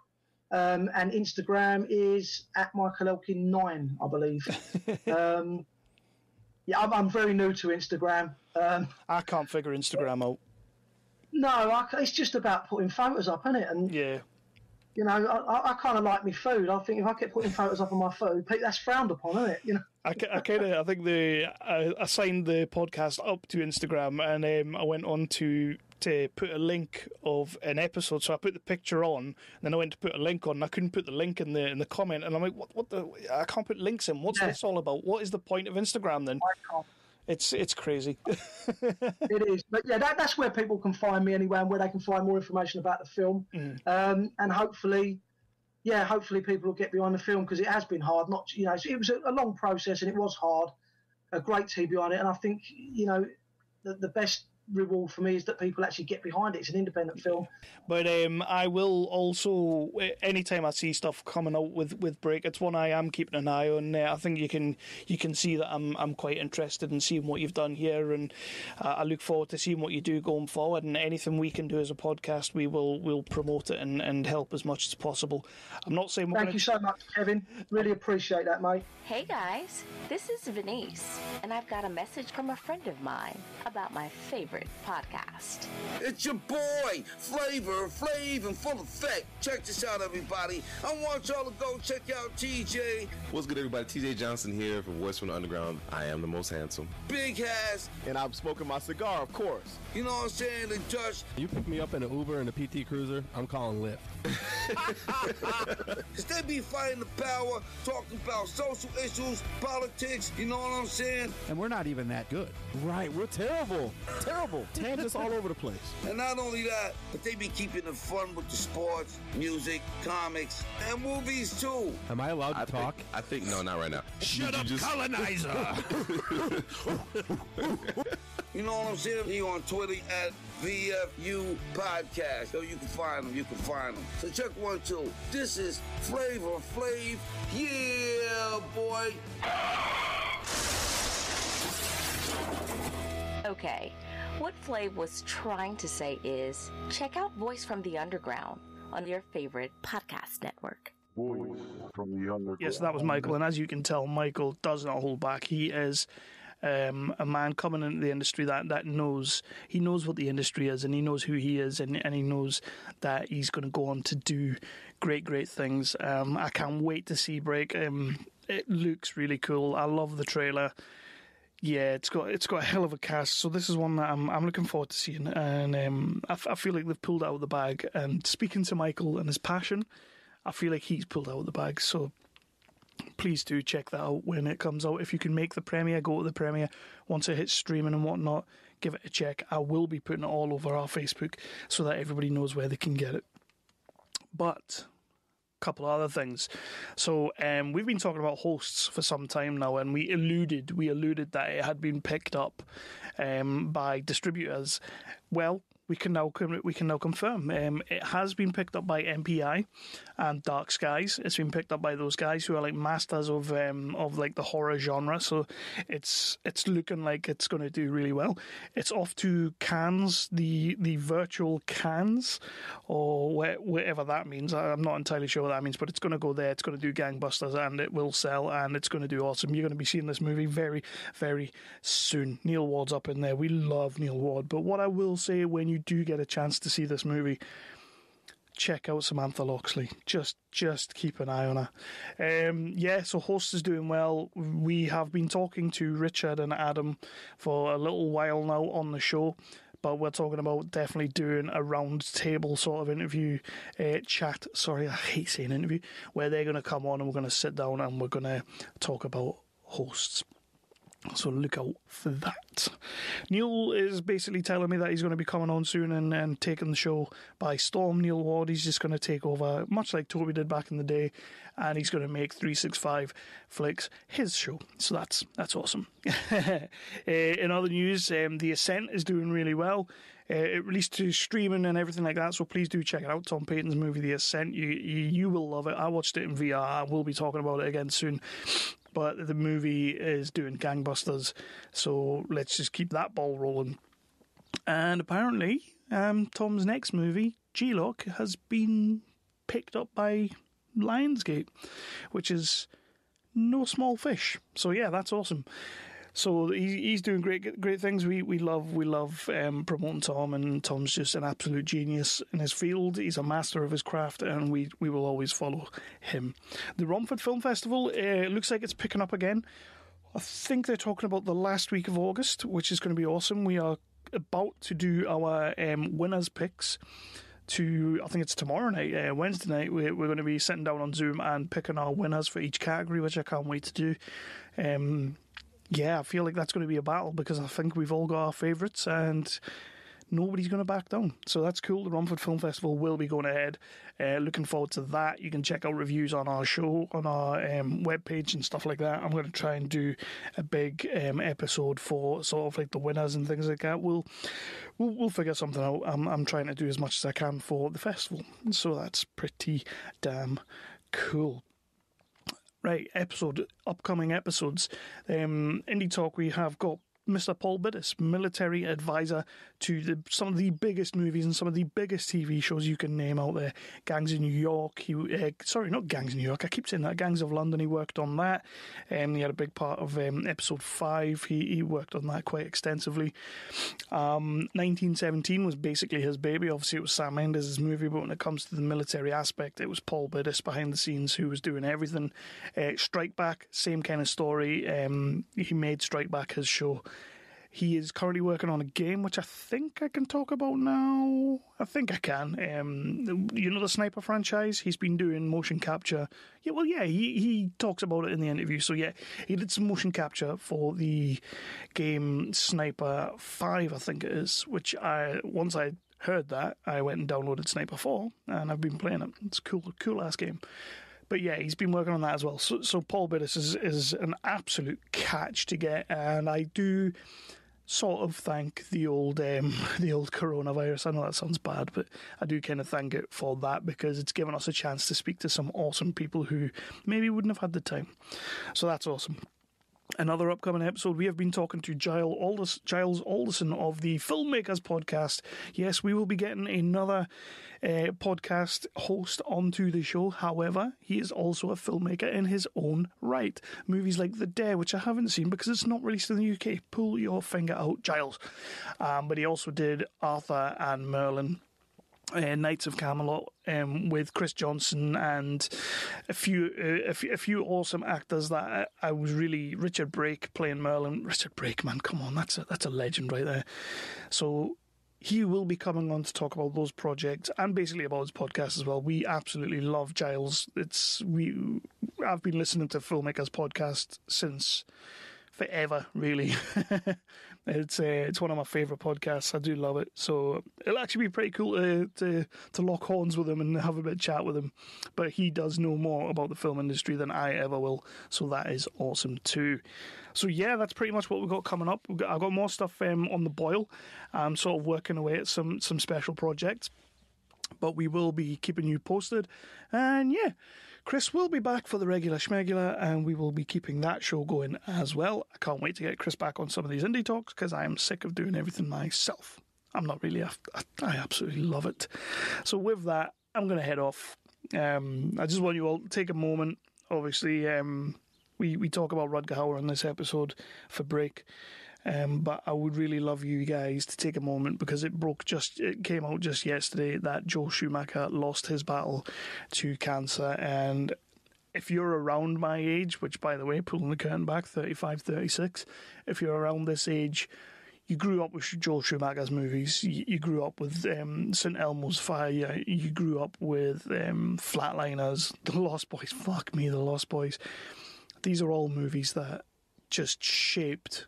And Instagram is at Michael Elkin 9, I believe. I'm very new to Instagram.
I can't figure Instagram out.
No, it's just about putting photos up, isn't it? And
yeah.
I kind of like my food. I think if I keep putting photos up of my food, that's frowned upon, isn't it?
I think I signed the podcast up to Instagram, and I went on to put a link of an episode. So I put the picture on, and then I went to put a link on, and I couldn't put the link in the comment, and I'm like, what the? I can't put links in. What's this all about? What is the point of Instagram then?
I can't.
It's crazy.
It is, but yeah, that's where people can find me anyway, and where they can find more information about the film. And hopefully people will get behind the film, because it has been hard. It was a long process, and it was hard. A great team behind it, and I think the best reward for me is that people actually get behind it. It's an independent film.
But I will also, anytime I see stuff coming out with Break, it's one I am keeping an eye on. I think you can see that I'm quite interested in seeing what you've done here, and I look forward to seeing what you do going forward, and anything we can do as a podcast, we'll promote it and help as much as possible. I'm not saying
Thank you so much, Kevin. Really appreciate that, mate.
Hey guys, this is Venice, and I've got a message from a friend of mine about my favorite podcast.
It's your boy, Flavor, Flav, and full effect. Check this out, everybody. I want y'all to go check out TJ.
What's good, everybody? TJ Johnson here from Voice from the Underground. I am the most handsome.
Big Hass.
And I'm smoking my cigar, of course.
You know what I'm saying? The Dutch.
You pick me up in an Uber and a PT Cruiser, I'm calling Lyft.
Cause they be fighting the power, talking about social issues, politics, you know what I'm saying?
And we're not even that good.
Right, we're terrible. Terrible. Tangents all over the place.
And not only that, but they be keeping it fun with the sports, music, comics, and movies too.
Am I allowed to talk?
I think no, not right now.
Shut up, colonizer!
You know what I'm saying? He on Twitter at VFU Podcast. So you can find them. So check 1, 2. This is Flavor Flav. Yeah, boy.
Okay, what Flav was trying to say is, check out Voice from the Underground on your favorite podcast network.
Voice from the Underground.
Yes, that was Michael, and as you can tell, Michael does not hold back. He is a man coming into the industry that knows what the industry is, and he knows who he is, and he knows that he's going to go on to do great things. I can't wait to see Break. It looks really cool. I love the trailer. Yeah, it's got a hell of a cast. So this is one that I'm looking forward to seeing, and I feel like they've pulled it out of the bag. And speaking to Michael and his passion, I feel like he's pulled out of the bag. So please do check that out when it comes out. If you can make the premiere, go to the premiere. Once it hits streaming and whatnot, give it a check. I will be putting it all over our Facebook so that everybody knows where they can get it. But couple of other things. So we've been talking about hosts for some time now, and we alluded that it had been picked up by distributors. well, we can now confirm it has been picked up by MPI and Dark Skies. It's been picked up by those guys who are like masters of like the horror genre. So it's looking like it's going to do really well. It's off to Cannes, the virtual Cannes, or whatever that means. I'm not entirely sure what that means, but it's going to go there. It's going to do gangbusters, and it will sell, and it's going to do awesome. You're going to be seeing this movie very, very soon. Neil Ward's up in there. We love Neil Ward. But what I will say, when you do get a chance to see this movie, check out Samantha Loxley. Just keep an eye on her. So Host is doing well. We have been talking to Richard and Adam for a little while now on the show, but we're talking about definitely doing a round table sort of interview chat. Sorry, I hate saying interview, where they're going to come on and we're going to sit down and we're going to talk about Hosts. So look out for that. Neil is basically telling me that he's going to be coming on soon and taking the show by storm. Neil Ward, he's just going to take over, much like Toby did back in the day, and he's going to make 365 Flicks his show. So that's awesome. In other news, The Ascent is doing really well. It released to streaming and everything like that, so please do check it out. Tom Payton's movie, The Ascent. You will love it. I watched it in VR. I will be talking about it again soon. But the movie is doing gangbusters, so let's just keep that ball rolling. And apparently, Tom's next movie, G-Lock, has been picked up by Lionsgate, which is no small fish. So yeah, that's awesome. So he's doing great things. We love promoting Tom, and Tom's just an absolute genius in his field. He's a master of his craft, and we will always follow him. The Romford Film Festival looks like it's picking up again. I think they're talking about the last week of August, which is going to be awesome. We are about to do our winners picks. I think it's tomorrow night, Wednesday night. We're going to be sitting down on Zoom and picking our winners for each category, which I can't wait to do. Yeah, I feel like that's going to be a battle because I think we've all got our favourites and nobody's going to back down. So that's cool. The Romford Film Festival will be going ahead. Looking forward to that. You can check out reviews on our show, on our webpage and stuff like that. I'm going to try and do a big episode for sort of like the winners and things like that. We'll figure something out. I'm trying to do as much as I can for the festival. So that's pretty damn cool. Right, upcoming episodes. Indie Talk, we have got Mr. Paul Bittis, military advisor to some of the biggest movies and some of the biggest TV shows you can name out there. Gangs of New York. Not Gangs of New York. I keep saying that. Gangs of London. He worked on that. He had a big part of episode 5. He worked on that quite extensively. 1917 was basically his baby. Obviously, it was Sam Mendes' movie, but when it comes to the military aspect, it was Paul Bittis behind the scenes who was doing everything. Strike Back, same kind of story. He made Strike Back his show. He is currently working on a game, which I think I can talk about now. I think I can. The Sniper franchise? He's been doing motion capture. He talks about it in the interview. So, yeah, he did some motion capture for the game Sniper 5, I think it is, which once I heard that, I went and downloaded Sniper 4, and I've been playing it. It's a cool-ass game. But yeah, he's been working on that as well. So Paul Bittis is an absolute catch to get, and I do sort of thank the old coronavirus. I know that sounds bad, but I do kind of thank it for that because it's given us a chance to speak to some awesome people who maybe wouldn't have had the time. So that's awesome. Another upcoming episode, we have been talking to Giles Alderson of the Filmmakers Podcast. Yes, we will be getting another podcast host onto the show. However, he is also a filmmaker in his own right. Movies like The Dare, which I haven't seen because it's not released in the UK. Pull your finger out, Giles. But he also did Arthur and Merlin. Knights of Camelot with Chris Johnson and a few awesome actors that I was really. Richard Brake playing Merlin. Richard Brake, man, come on, that's a legend right there. So he will be coming on to talk about those projects and basically about his podcast as well. We absolutely love Giles. I've been listening to Filmmakers Podcast since forever, really. It's one of my favourite podcasts. I do love it. So it'll actually be pretty cool to lock horns with him and have a bit of chat with him. But he does know more about the film industry than I ever will. So that is awesome too. So yeah, that's pretty much what we've got coming up. I've got more stuff on the boil. I'm sort of working away at some special projects, but we will be keeping you posted. And yeah, Chris will be back for the regular schmegular, and we will be keeping that show going as well. I can't wait to get Chris back on some of these indie talks, because I am sick of doing everything myself. I'm not really. I absolutely love it. So with that, I'm going to head off. I just want you all to take a moment. Obviously, we talk about Rutger Hauer in this episode for break, but I would really love you guys to take a moment, because it came out just yesterday that Joel Schumacher lost his battle to cancer. And if you're around my age, which by the way, pulling the curtain back, 35, 36, if you're around this age, you grew up with Joel Schumacher's movies. You grew up with St. Elmo's Fire. You grew up with Flatliners, The Lost Boys. Fuck me, The Lost Boys. These are all movies that just shaped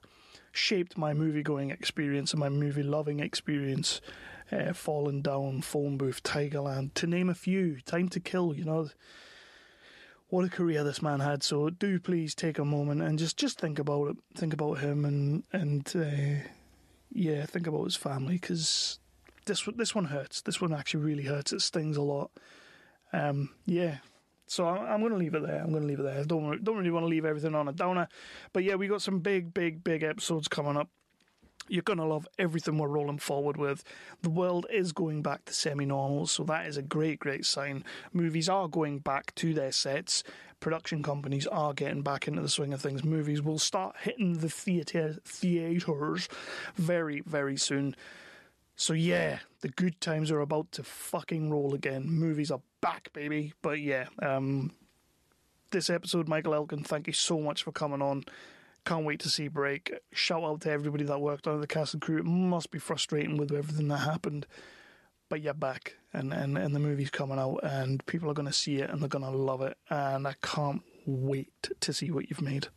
my movie-going experience and my movie-loving experience. Falling Down, Phone Booth, Tigerland, to name a few. Time to Kill, What a career this man had. So do please take a moment and just think about it. Think about him and think about his family, because this one hurts. This one actually really hurts. It stings a lot. So I'm going to leave it there. I don't really want to leave everything on a downer. But yeah, we got some big episodes coming up. You're going to love everything we're rolling forward with. The world is going back to semi-normal, so that is a great sign. Movies are going back to their sets. Production companies are getting back into the swing of things. Movies will start hitting the theaters very, very soon. So yeah, the good times are about to fucking roll again. Movies are back, baby. But yeah, this episode, Michael Elkin, thank you so much for coming on. Can't wait to see Break. Shout out to everybody that worked on the cast and crew. It must be frustrating with everything that happened, but you're back, and the movie's coming out, and people are going to see it, and they're going to love it, and I can't wait to see what you've made.